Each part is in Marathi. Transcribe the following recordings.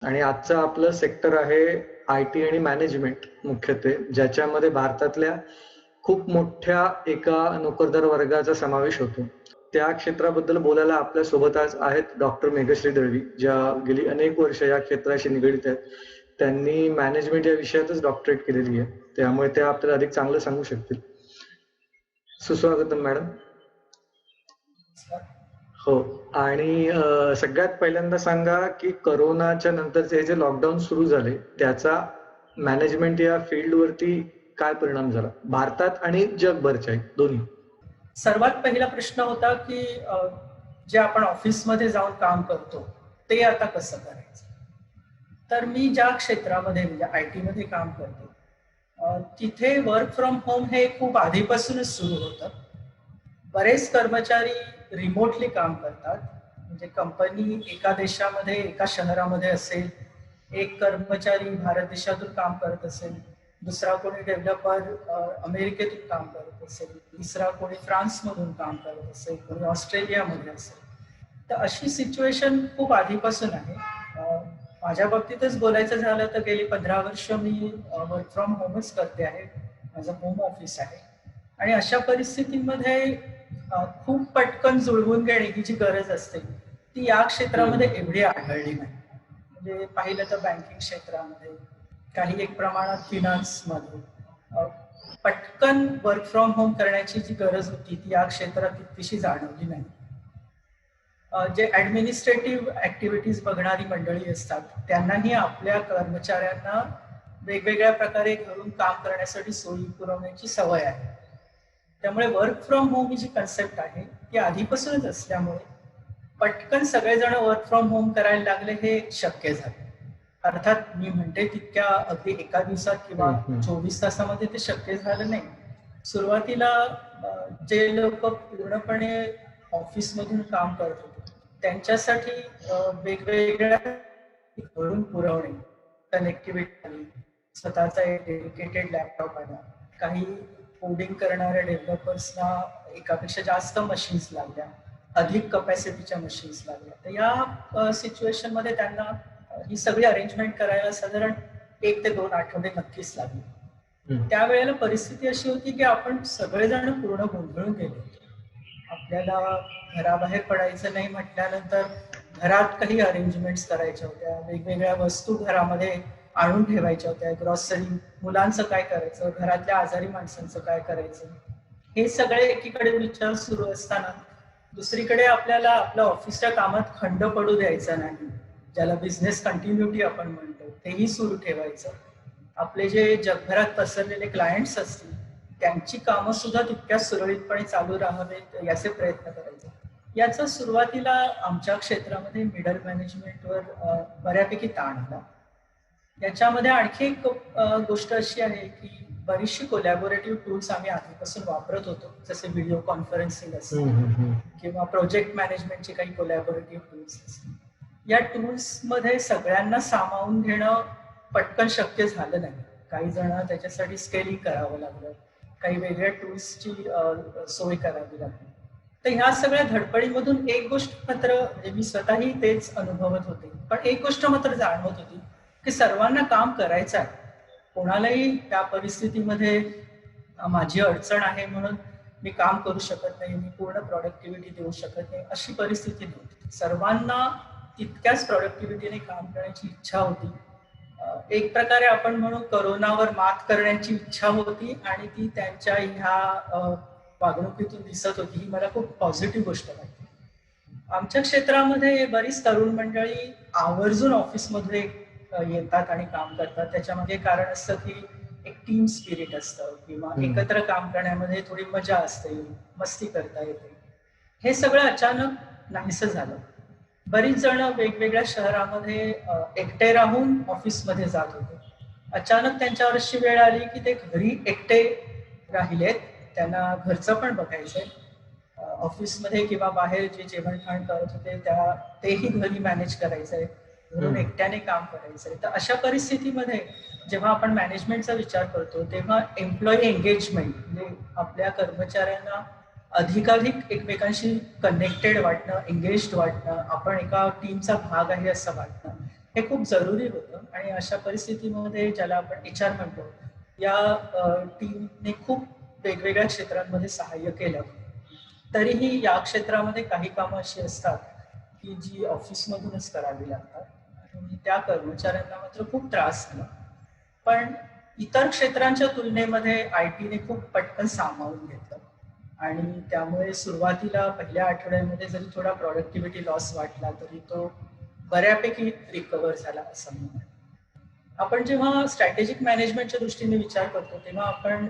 आणि आजचं आपलं सेक्टर आहे IT आणि मॅनेजमेंट मुख्यत्वे, ज्याच्यामध्ये भारतातल्या खूप मोठ्या एका नोकरदार वर्गाचा समावेश होतो. त्या क्षेत्राबद्दल बोलायला आपल्या सोबत आज आहेत डॉक्टर मेघश्री दळवी, ज्या गेली अनेक वर्ष या क्षेत्राशी निगडित आहेत. त्यांनी मॅनेजमेंट या विषयातच डॉक्टरेट केलेली आहे, त्यामुळे त्या आपल्याला अधिक चांगलं सांगू शकतील. सुस्वागतम मॅडम. हो, आणि सगळ्यात पहिल्यांदा सांगा की कोरोनाच्या नंतरचे जे लॉकडाऊन सुरू झाले त्याचा मॅनेजमेंट या फील्डवरती काय परिणाम झाला भारतात आणि जगभरच्या दोन्ही? सर्वात पहिला प्रश्न होता की जे आपण ऑफिसमध्ये जाऊन काम करतो ते आता कसं करायचं. तर मी ज्या क्षेत्रामध्ये म्हणजे IT मध्ये काम करतो तिथे वर्क फ्रॉम होम हे खूप आधीपासूनच सुरू होतं. बरेच कर्मचारी रिमोटली काम करतात, म्हणजे कंपनी एका देशामध्ये एका शहरामध्ये असेल, एक कर्मचारी भारत देशातून काम करत असेल, दुसरा कोणी डेव्हलपर अमेरिकेतून काम करत असेल, तिसरा कोणी फ्रान्समधून काम करत असेल, कोणी ऑस्ट्रेलियामध्ये असेल. तर अशी सिच्युएशन खूप आधीपासून आहे. माझ्या बाबतीतच बोलायचं झालं तर गेली 15 वर्ष मी वर्क फ्रॉम होमच करते आहे. माझं होम ऑफिस आहे आणि अशा परिस्थितीमध्ये खूप पटकन जुळवून घेणे ही जी गरज असते ती या क्षेत्रामध्ये एवढी आढळली नाही. म्हणजे पाहिलं तर बँकिंग क्षेत्रामध्ये, काही एक प्रमाणात फिनान्समध्ये पटकन वर्क फ्रॉम होम करण्याची जी गरज होती ती या क्षेत्रात तितकीशी जाणवली नाही. जे ऍडमिनिस्ट्रेटिव्ह ऍक्टिव्हिटीज बघणारी मंडळी असतात त्यांनाही आपल्या कर्मचाऱ्यांना वेगवेगळ्या प्रकारे घरून काम करण्यासाठी सोयी पुरवण्याची सवय आहे. त्यामुळे वर्क फ्रॉम होम ही जी कन्सेप्ट आहे ती आधीपासूनच असल्यामुळे पटकन सगळेजण वर्क फ्रॉम होम करायला लागले हे शक्य झाले. अर्थात मी म्हणते तितक्या अगदी एका दिवसात किंवा 24 तासामध्ये ते शक्य झालं नाही. सुरुवातीला जे लोक पूर्णपणे ऑफिसमधून काम करत होते त्यांच्यासाठी वेगवेगळ्या घरून पुरवणे, कनेक्टिव्हिटी, स्वतःचा एक डेडिकेटेड लॅपटॉप आला, काही कोडिंग करणाऱ्या डेव्हलपर्सना एकापेक्षा जास्त मशीन्स लागल्या, अधिक कपॅसिटीच्या मशीन्स लागल्या. तर या सिच्युएशन मध्ये त्यांना ही सगळी अरेंजमेंट करायला साधारण 1 ते 2 आठवडे नक्कीच लागले. त्यावेळेला परिस्थिती अशी होती की आपण सगळेजण पूर्ण गोंधळून गेलो. आपल्याला घराबाहेर पडायचं नाही म्हटल्यानंतर घरात काही अरेंजमेंट्स करायच्या होत्या, वेगवेगळ्या वस्तू घरामध्ये आणून ठेवायच्या होत्या, ग्रॉसरी, मुलांचं काय करायचं, घरातल्या आजारी माणसांचं काय करायचं, हे सगळे एकीकडे विचार सुरू असताना दुसरीकडे आपल्याला आपल्या ऑफिसच्या कामात खंड पडू द्यायचा नाही, ज्याला बिझनेस कंटिन्युटी आपण म्हणतो, तेही सुरू ठेवायचं. आपले जे जगभरात पसरलेले क्लायंट्स असतील त्यांची कामं सुद्धा तितक्या सुरळीतपणे चालू राहावेत याचे प्रयत्न करायचे. याचा सुरुवातीला आमच्या क्षेत्रामध्ये मिडल मॅनेजमेंटवर बऱ्यापैकी ताण आला. याच्यामध्ये आणखी एक गोष्ट अशी आहे की बरीचशी कोलॅबोरेटिव्ह टूल्स आम्ही आधीपासून वापरत होतो, जसे व्हिडिओ कॉन्फरन्सिंग असेल किंवा प्रोजेक्ट मॅनेजमेंटचे काही कोलॅबोरेटिव्ह टूल्स असतील. या टूल्समध्ये सगळ्यांना सामावून घेणं पटकन शक्य झालं नाही. काही जण त्याच्यासाठी स्केलिंग करावं लागलं, काही वेगळ्या टूल्सची सोय करावी लागली. तर ह्या सगळ्या धडपडीमधून एक गोष्ट मात्र, म्हणजे मी स्वतःही तेच अनुभवत होते, पण एक गोष्ट मात्र जाणवत होती की सर्वांना काम करायचं आहे. कोणालाही त्या परिस्थितीमध्ये माझी अडचण आहे म्हणून मी काम करू शकत नाही, मी पूर्ण प्रॉडक्टिव्हिटी देऊ शकत नाही अशी परिस्थिती नव्हती. सर्वांना तितक्याच प्रॉडक्टिव्हिटीने काम करण्याची इच्छा होती. एक प्रकारे आपण म्हणू करोनावर मात करण्याची इच्छा होती आणि ती त्यांच्या ह्या वागणुकीतून दिसत होती. ही मला खूप पॉझिटिव्ह गोष्ट वाटते. आमच्या क्षेत्रामध्ये बरीच तरुण मंडळी आवर्जून ऑफिसमध्ये येतात आणि काम करतात. त्याच्यामध्ये कारण असतं की एक टीम स्पिरिट असतं किंवा एकत्र काम करण्यामध्ये थोडी मजा असते, मस्ती करता येते. हे सगळं अचानक नाहीसं झालं. बरीच जण वेगवेगळ्या शहरामध्ये एकटे राहून ऑफिसमध्ये जात होते. अचानक त्यांच्यावर अशी वेळ आली की ते घरी एकटे राहिलेत, त्यांना घरचं पण बघायचंय, ऑफिसमध्ये किंवा बाहेर जे जेवण खाण करत होते तेही घरी मॅनेज करायचंय, घरून एकट्याने काम करायचंय. तर अशा परिस्थितीमध्ये जेव्हा आपण मॅनेजमेंटचा विचार करतो तेव्हा एम्प्लॉई एंगेजमेंट, म्हणजे आपल्या कर्मचाऱ्यांना अधिकाधिक एकमेकांशी कनेक्टेड वाटणं, एंगेज्ड वाटणं, आपण एका टीमचा भाग आहे असं वाटणं, हे खूप जरुरी होतं आणि अशा परिस्थितीमध्ये ज्याला आपण HR म्हणतो, या टीमने खूप वेगवेगळ्या क्षेत्रांमध्ये सहाय्य केलं. तरीही या क्षेत्रामध्ये काही कामं अशी असतात की जी ऑफिसमधूनच करावी लागतात आणि त्या कर्मचाऱ्यांना मात्र खूप त्रास झाला. पण इतर क्षेत्रांच्या तुलनेमध्ये IT ने खूप पटकन सामावून घेतलं आणि त्यामुळे सुरुवातीला पहिल्या आठवड्यामध्ये जरी थोडा प्रॉडक्टिव्हिटी लॉस वाटला तरी तो बऱ्यापैकी रिकव्हर झाला असं मी म्हणेन. आपण जेव्हा स्ट्रॅटेजिक मॅनेजमेंटच्या दृष्टीने विचार करतो तेव्हा आपण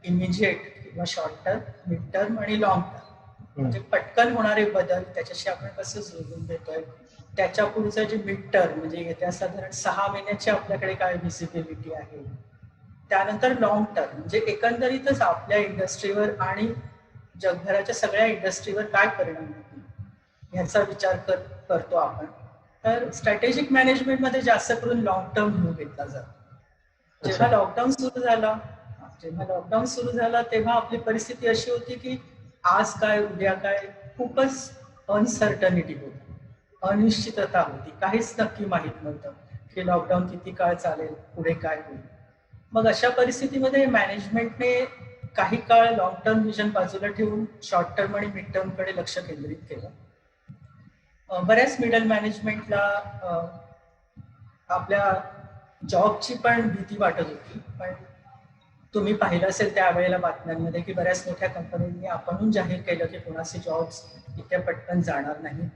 इमिजिएट किंवा शॉर्ट टर्म, मिड टर्म आणि लॉंग टर्म म्हणजे पटकन होणारे बदल त्याच्याशी आपण कसं जुळवून घेतोय, त्याच्या पुढचं जे मिड टर्म म्हणजे येत्या साधारण 6 महिन्याची आपल्याकडे काय व्हिजिबिलिटी आहे, त्यानंतर लॉंग टर्म म्हणजे एकंदरीतच आपल्या इंडस्ट्रीवर आणि जगभराच्या सगळ्या इंडस्ट्रीवर काय परिणाम होतील याचा विचार करतो आपण. तर स्ट्रॅटेजिक मॅनेजमेंटमध्ये जास्त करून लॉंग टर्म व्ह्यू घेतला जातो. जेव्हा लॉकडाऊन सुरू झाला तेव्हा आपली परिस्थिती अशी होती की आज काय उद्या काय खूपच अनसर्टनिटी होती, अनिश्चितता होती, काहीच नक्की माहीत नव्हतं की लॉकडाऊन किती काळ चालेल, पुढे काय होईल. मग अशा परिस्थितीमध्ये मॅनेजमेंटने काही काळ लॉंग टर्म विजन बाजूला ठेवून शॉर्ट टर्म आणि मिड टर्म कडे लक्ष केंद्रित केलं. बऱ्याच मिडल मॅनेजमेंटला आपल्या जॉबची पण भीती वाटत होती, पण तुम्ही पाहिलं असेल त्यावेळेला बातम्यांमध्ये की बऱ्याच मोठ्या कंपन्यांनी आपणहून जाहीर केलं की कोणाचे जॉब्स इतक्या पटकन जाणार नाही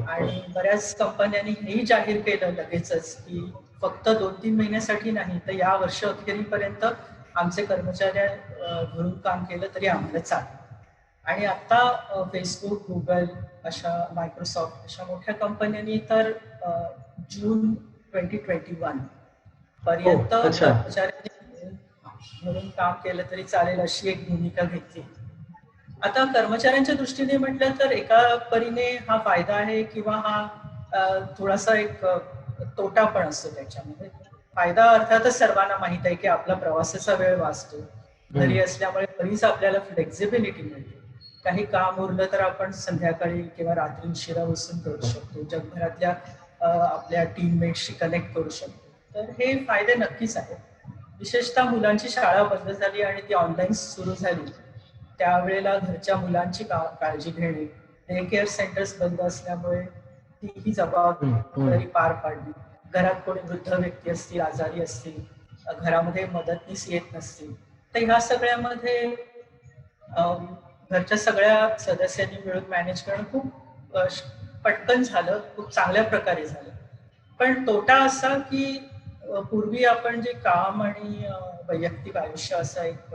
आणि बऱ्याच कंपन्यांनी हेही जाहीर केलं लगेचच की फक्त 2-3 महिन्यासाठी नाही तर या वर्ष अखेरीपर्यंत आमचे कर्मचारी घरून काम केलं तरी आम्हाला चालेल. आणि आता फेसबुक, गुगल, अशा मायक्रोसॉफ्ट अशा मोठ्या कंपन्यांनी तर जून 2021 पर्यंत कर्मचाऱ्यांनी घरून काम केलं तरी चालेल अशी एक भूमिका घेतली. आता कर्मचाऱ्यांच्या दृष्टीने म्हटलं तर एका परीने हा फायदा आहे किंवा हा थोडासा एक तोटा पण असतो त्याच्यामध्ये. फायदा अर्थातच सर्वांना माहित आहे की आपला प्रवासाचा वेळ वाचतो, घरी असल्यामुळे बरीच आपल्याला फ्लेक्झिबिलिटी मिळते. काही काम उरलं तर आपण संध्याकाळी किंवा रात्री उशिरा बसून करू शकतो, जगभरातल्या आपल्या टीममेट्सशी कनेक्ट करू शकतो. तर हे फायदे नक्कीच आहेत. विशेषतः मुलांची शाळा बंद झाली आणि ती ऑनलाईन सुरू झाली त्यावेळेला घरच्या मुलांची काळजी घेणे, डे केअर सेंटर्स बंद असल्यामुळे तीही जबाबदारी पार पाडली. घरात कोणी वृद्ध व्यक्ती असतील, आजारी असतील, घरामध्ये मदतनीस येत नसतील तर ह्या सगळ्यामध्ये घरच्या सगळ्या सदस्यांनी मिळून मॅनेज करणं खूप पटकन झालं, खूप चांगल्या प्रकारे झालं. पण तोटा असा की पूर्वी आपण जे काम आणि वैयक्तिक आयुष्य असा एक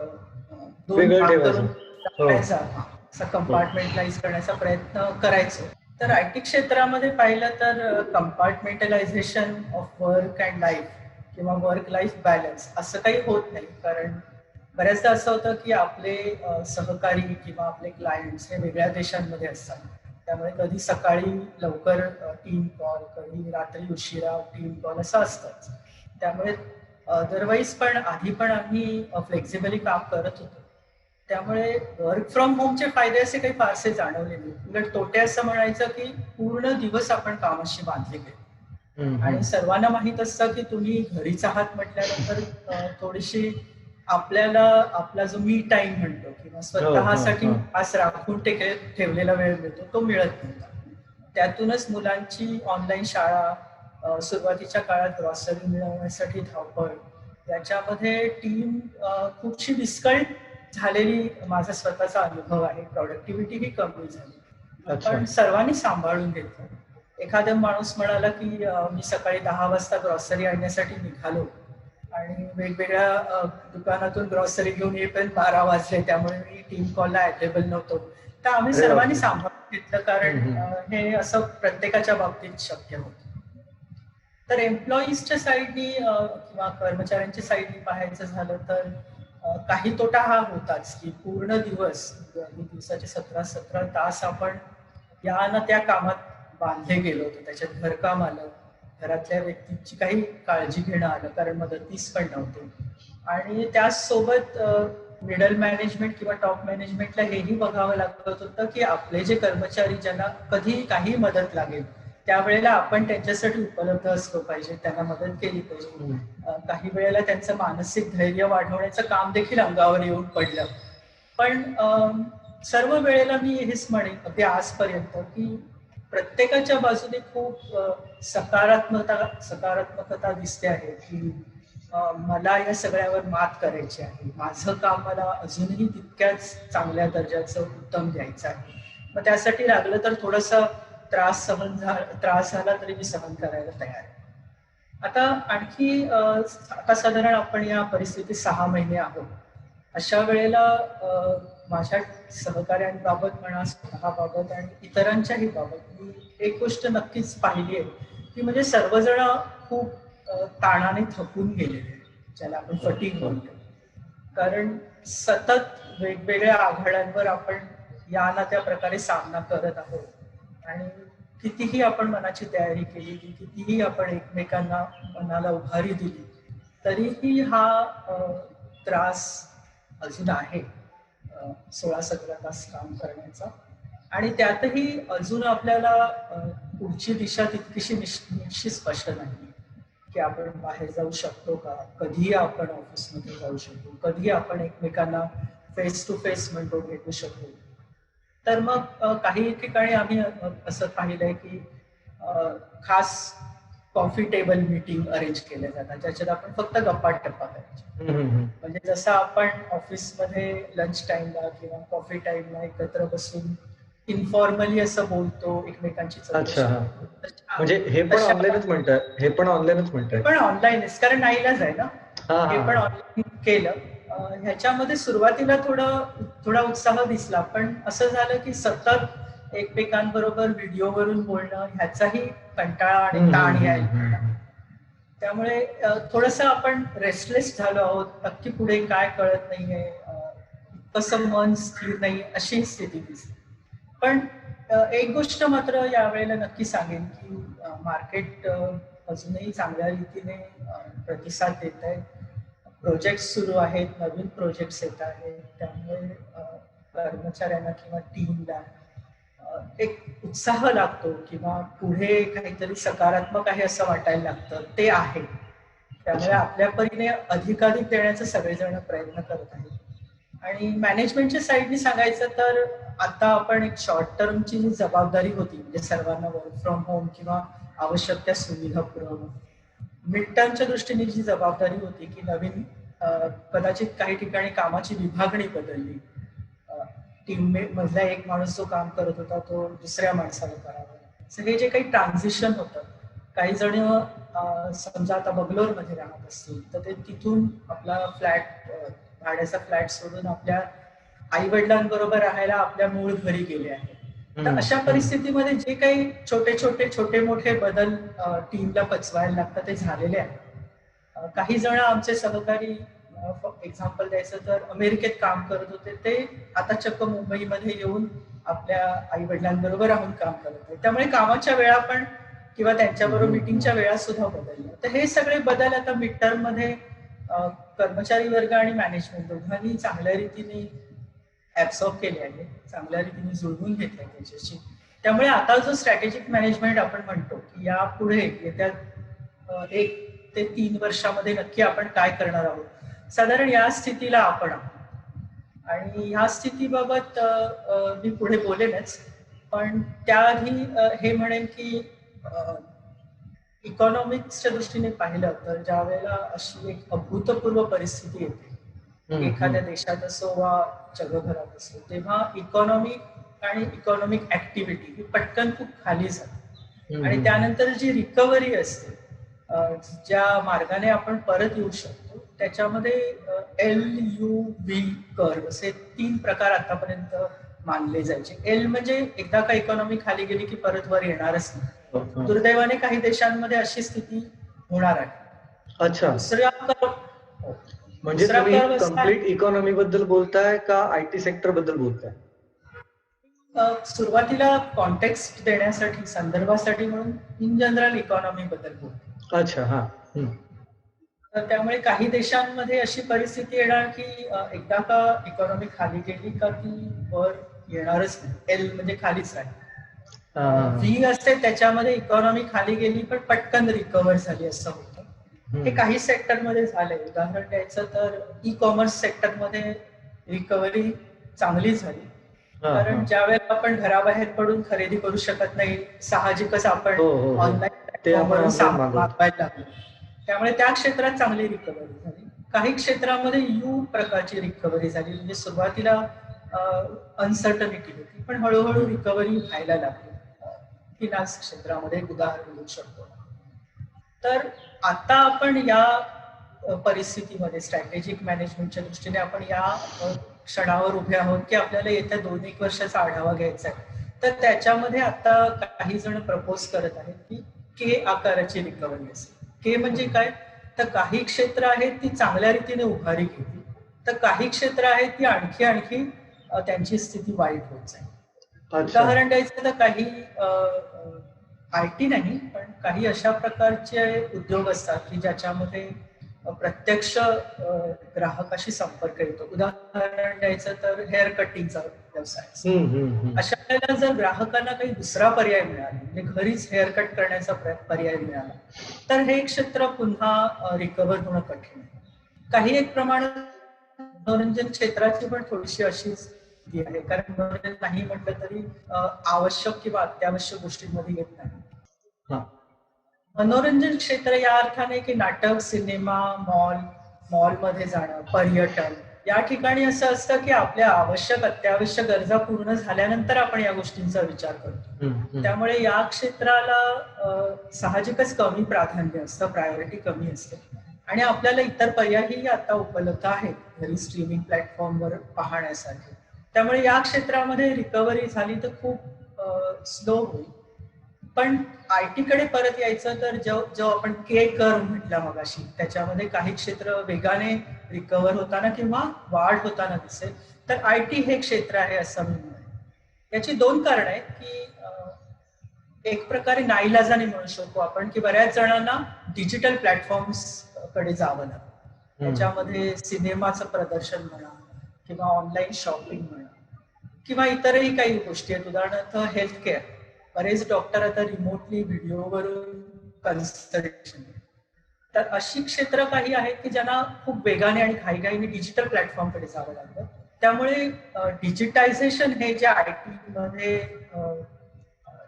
दोन भाग करून असा कंपार्टमेंटलाइज करण्याचा प्रयत्न करायचो. तर IT क्षेत्रामध्ये पाहिलं तर compartmentalisation of work and life किंवा वर्क लाईफ बॅलन्स असं काही होत नाही. कारण बऱ्याचदा असं होतं की आपले सहकारी किंवा आपले क्लायंट्स हे वेगळ्या देशांमध्ये असतात. त्यामुळे कधी सकाळी लवकर टीम कॉल, कधी रात्री उशिरा टीम कॉल असं असतं. त्यामुळे अदरवाईज पण आधी पण आम्ही फ्लेक्झिबली काम करत होतो. त्यामुळे वर्क फ्रॉम होमचे फायदे असे काही फारसे जाणवले नाही. उलट तोटे असं म्हणायचं की पूर्ण दिवस आपण कामाशी बांधले गेले आणि सर्वांना माहित असतं की तुम्ही घरीच आहात म्हटल्यानंतर थोडीशी आपल्याला आपला जो मी टाइम म्हणतो किंवा स्वतःसाठी खास राखून ठेवलेला वेळ मिळतो तो मिळत नव्हता. त्यातूनच मुलांची ऑनलाईन शाळा, सुरुवातीच्या काळात ग्रॉसरी मिळवण्यासाठी धावपळ, याच्यामध्ये टीम खूपशी विस्कळीत झालेली माझा स्वतःचा अनुभव आहे. प्रॉडक्टिव्हिटी ही कमी झाली, पण सर्वांनी सांभाळून घेतलं. एखादा माणूस म्हणाला की मी सकाळी 10 वाजता ग्रॉसरी आणण्यासाठी निघालो आणि वेगवेगळ्या दुकानातून ग्रॉसरी घेऊन येईपर्यंत 12 वाजले, त्यामुळे मी टीम कॉलला अवेलेबल नव्हतो. तर आम्ही सर्वांनी सांभाळून घेतलं, कारण हे असं प्रत्येकाच्या बाबतीत शक्य होतं. तर एम्प्लॉईजच्या साईडनी किंवा कर्मचाऱ्यांच्या साईडनी पाहायचं झालं तर काही तोटा हा होताच की पूर्ण दिवसाचे 17 तास आपण या ना त्या कामात बांधले गेलो होतो. त्याच्यात घरकाम आलं, घरातल्या व्यक्तीची काही काळजी घेणं आलं, कारण मदतनीस पण नव्हते. आणि त्याचसोबत मिडल मॅनेजमेंट किंवा टॉप मॅनेजमेंटला हेही बघावं लागत होतं की आपले जे कर्मचारी ज्यांना कधी काही मदत लागेल त्यावेळेला आपण त्यांच्यासाठी उपलब्ध असलो पाहिजे, त्यांना मदत केली पाहिजे. काही वेळेला त्यांचं मानसिक धैर्य वाढवण्याचं काम देखील अंगावर येऊन पडलं. पण सर्व वेळेला मी हेच म्हणेन अगदी आजपर्यंत की प्रत्येकाच्या बाजूने खूप सकारात्मकता दिसते आहे की मला या सगळ्यावर मात करायची आहे, माझं काम मला अजूनही तितक्याच चांगल्या दर्जाचं उत्तम द्यायचं आहे. मग त्यासाठी लागलं तर थोडासा त्रास झाला तरी मी सहन करायला तयार आहे. आता आणखी आता साधारण आपण या परिस्थितीत 6 महिने आहोत. अशा वेळेला माझ्या सहकार्यांबाबत म्हणा, स्वतःबाबत आणि इतरांच्याही बाबत मी एक गोष्ट नक्कीच पाहिली आहे की म्हणजे सर्वजण खूप ताणाने थकून गेलेले आहेत, ज्याला आपण फटीग म्हणतो. कारण सतत वेगवेगळ्या आघाड्यांवर आपण या ना त्या प्रकारे सामना करत आहोत आणि कितीही आपण मनाची तयारी केली, कितीही आपण एकमेकांना मनाला उभारी दिली, तरीही हा त्रास अजून आहे 16-17 तास काम करण्याचा. आणि त्यातही अजून आपल्याला पुढची दिशा तितकीशी निश्चित स्पष्ट नाही की आपण बाहेर जाऊ शकतो का, कधी आपण ऑफिसमध्ये जाऊ शकतो, कधी आपण एकमेकांना फेस टू फेस म्हणतो भेटू शकतो. तर मग काही ठिकाणी आम्ही असं पाहिलंय की खास कॉफी टेबल मीटिंग अरेंज केल्या जातात, ज्याच्यात आपण फक्त गप्पा टप्पा करायचे. म्हणजे जसं आपण ऑफिसमध्ये लंच टाइमला किंवा कॉफी टाइमला एकत्र बसून इन्फॉर्मली असं बोलतो, एकमेकांची अच्छा. म्हणजे हे पण ऑनलाईनच म्हणतात, हे पण ऑनलाईनच, कारण नाईलाज आहे ना. हे पण ऑनलाईन केलं. ह्याच्यामध्ये सुरुवातीला थोडा उत्साह दिसला, पण असं झालं की सतत एकमेकांबरोबर व्हिडिओवरून बोलणं ह्याचाही कंटाळा आणि ताण यायला. त्यामुळे थोडंसं आपण रेस्टलेस झालो आहोत, नक्की पुढे काय कळत नाहीये, तसं मन स्थिर नाही, अशी स्थिती दिसते. पण एक गोष्ट मात्र यावेळेला नक्की सांगेन की मार्केट अजूनही चांगल्या रीतीने प्रतिसाद देत आहे. प्रोजेक्ट सुरू आहेत, नवीन प्रोजेक्ट्स येत आहेत, त्यामुळे कर्मचाऱ्यांना किंवा टीमला एक उत्साह लागतो किंवा पुढे काहीतरी सकारात्मक आहे असं वाटायला लागतं, ते आहे. त्यामुळे आपल्या परीने अधिकाधिक देण्याचा सगळेजण प्रयत्न करत आहेत. आणि मॅनेजमेंटच्या साईडने सांगायचं तर आता आपण एक शॉर्ट टर्मची जी जबाबदारी होती, म्हणजे सर्वांना वर्क फ्रॉम होम किंवा आवश्यक त्या सुविधा पुरवणं, मिड टर्मच्या दृष्टीने जी जबाबदारी होती की नवीन कदाचित काही ठिकाणी कामाची विभागणी बदलली, टीम मधला एक माणूस जो काम करत होता तो दुसऱ्या माणसाला करावा. हे जे काही ट्रान्झिशन होतं, काही जण समजा आता बंगलोरमध्ये राहत असतील तर ते तिथून आपला भाड्याचा फ्लॅट सोडून आपल्या आई वडिलांबरोबर राहायला आपल्या मूळ घरी गेले आहेत. तर अशा परिस्थितीमध्ये जे काही छोटे मोठे बदल टीमला पचवायला लागतात ते झालेले आहेत. काही जण आमचे सहकारी, एक्झाम्पल द्यायचं तर अमेरिकेत काम करत होते, ते आता चक्क मुंबईमध्ये येऊन आपल्या आई वडिलांबरोबर राहून काम करत आहेत. त्यामुळे कामाच्या वेळा पण किंवा त्यांच्याबरोबर मिटिंगच्या वेळा सुद्धा बदलल्या. तर हे सगळे बदल आता मिड टर्म मध्ये कर्मचारी वर्ग आणि मॅनेजमेंट दोघांनी चांगल्या रीतीने ऍब्सॉर्ब केले आहे, चांगल्या रीतीने जुळवून घेतले त्याच्याशी. त्यामुळे आता जो स्ट्रॅटेजिक मॅनेजमेंट आपण म्हणतो की यापुढे येत्या 1 ते 3 वर्षामध्ये नक्की आपण काय करणार आहोत, साधारण या स्थितीला आपण आहोत. आणि ह्या स्थितीबाबत मी पुढे बोलेनच, पण त्याआधी हे म्हणेन की इकॉनॉमिक्सच्या दृष्टीने पाहिलं तर ज्या वेळेला अशी एक अभूतपूर्व परिस्थिती येते एखाद्या देशात असो वा जगभरात असो, तेव्हा इकॉनॉमिक ऍक्टिव्हिटी ही पटकन खूप खाली जाते. आणि त्यानंतर जी रिकव्हरी असते, ज्या मार्गाने आपण परत येऊ शकतो, त्याच्यामध्ये LUV कर्व असे 3 प्रकार आतापर्यंत मानले जायचे. एल म्हणजे एकदा का इकॉनॉमी खाली गेली की परत वर येणारच नाही. दुर्दैवाने काही देशांमध्ये अशी स्थिती होणार आहे. अच्छा. दुसरा म्हणजे तुम्ही कम्प्लीट इकॉनॉमी बद्दल बोलताय का IT सेक्टर बद्दल बोलताय? सुरुवातीला कॉन्टेक्स्ट देण्यासाठी, संदर्भासाठी म्हणून इन जनरल इकॉनॉमी बद्दल बोलतो. अच्छा. हा. तर त्यामुळे काही देशांमध्ये अशी परिस्थिती येणार की एकदा का इकॉनॉमी खाली गेली का ती वर येणारच नाही. एल म्हणजे खालीच राहील. हा, हा, हा. व्ही असते त्याच्यामध्ये इकॉनॉमी खाली गेली पण पटकन रिकव्हर झाली असं होतं. हे हम्म. काही सेक्टरमध्ये झालंय. उदाहरण द्यायचं तर ई कॉमर्स सेक्टरमध्ये रिकव्हरी चांगली झाली. हा, हा. कारण ज्या वेळेला आपण घराबाहेर पडून खरेदी करू शकत नाही, साहजिकच आपण हो, हो, हो. ऑनलाईन ते आपण प्लॅटफॉर्मवरून ऑनलाईन सामान मागवतो. मागवायला लागलो. त्यामुळे त्या क्षेत्रात चांगली रिकव्हरी झाली. काही क्षेत्रामध्ये यू प्रकारची रिकव्हरी झाली. म्हणजे सुरुवातीला अनसर्टनिटी होती पण हळूहळू रिकव्हरी व्हायला लागली. फिनान्स क्षेत्रामध्ये एक उदाहरण देऊ शकतो. तर आता आपण या परिस्थितीमध्ये स्ट्रॅटेजिक मॅनेजमेंटच्या दृष्टीने आपण या क्षणावर उभे आहोत की आपल्याला येत्या 2-1 वर्षाचा आढावा घ्यायचा आहे. तर त्याच्यामध्ये आता काही जण प्रपोज करत आहेत की के आकाराची रिकव्हरी असेल. के म्हणजे काय, तर काही क्षेत्र आहेत ती चांगल्या रीतीने उभारी घेतील, तर काही क्षेत्र आहेत ती आणखी त्यांची स्थिती वाईट होत जाईल. अच्छा. उदाहरण द्यायचं तर काही आय टी नाही पण काही अशा प्रकारचे उद्योग असतात की ज्याच्यामध्ये प्रत्यक्ष ग्राहकाशी संपर्क येतो. उदाहरण द्यायचं तर हेअर कटिंगचा व्यवसाय असतो. अशा वेळेला जर ग्राहकांना काही दुसरा पर्याय मिळाला, म्हणजे घरीच हेअर कट करण्याचा पर्याय मिळाला, तर हे क्षेत्र पुन्हा रिकव्हर होणं कठीण आहे. काही एक प्रमाणात मनोरंजन क्षेत्राची पण थोडीशी अशीच आहे, कारण मनोरंजन नाही म्हटलं तरी आवश्यक किंवा अत्यावश्यक गोष्टींमध्ये येत नाही. हा. मनोरंजन क्षेत्र या अर्थाने की नाटक, सिनेमा, मॉलमध्ये जाणं, पर्यटन, या ठिकाणी असं असतं की आपल्या आवश्यक अत्यावश्यक गरजा पूर्ण झाल्यानंतर आपण या गोष्टींचा विचार करतो. त्यामुळे या क्षेत्राला साहजिकच कमी प्राधान्य असतं, प्रायोरिटी कमी असते आणि आपल्याला इतर पर्यायही आता उपलब्ध आहेत घरी स्ट्रीमिंग प्लॅटफॉर्मवर पाहण्यासाठी. त्यामुळे या क्षेत्रामध्ये रिकव्हरी झाली तर खूप स्लो होईल. पण आय टी कडे परत यायचं तर जो आपण के कर्व म्हटला मगाशी, त्याच्यामध्ये काही क्षेत्र वेगाने रिकव्हर होताना किंवा वाढ होताना दिसेल, तर आय टी हे क्षेत्र आहे असं मी म्हणेन. याची 2 कारण आहेत की एक प्रकारे नाईलाजाने म्हणू शकतो आपण की बऱ्याच जणांना डिजिटल प्लॅटफॉर्म्स कडे जावं लागतं. त्याच्यामध्ये सिनेमाचं प्रदर्शन म्हणा किंवा ऑनलाईन शॉपिंग म्हणा किंवा इतरही काही गोष्टी आहेत. उदाहरणार्थ हेल्थ केअर, बरेच डॉक्टर आता रिमोटली व्हिडिओवरून कन्सल्टेशन. तर अशी क्षेत्र काही आहेत की ज्यांना खूप वेगाने आणि घाईघाईने डिजिटल प्लॅटफॉर्मकडे जावं लागतं. त्यामुळे डिजिटायझेशन हे जे आय टी मध्ये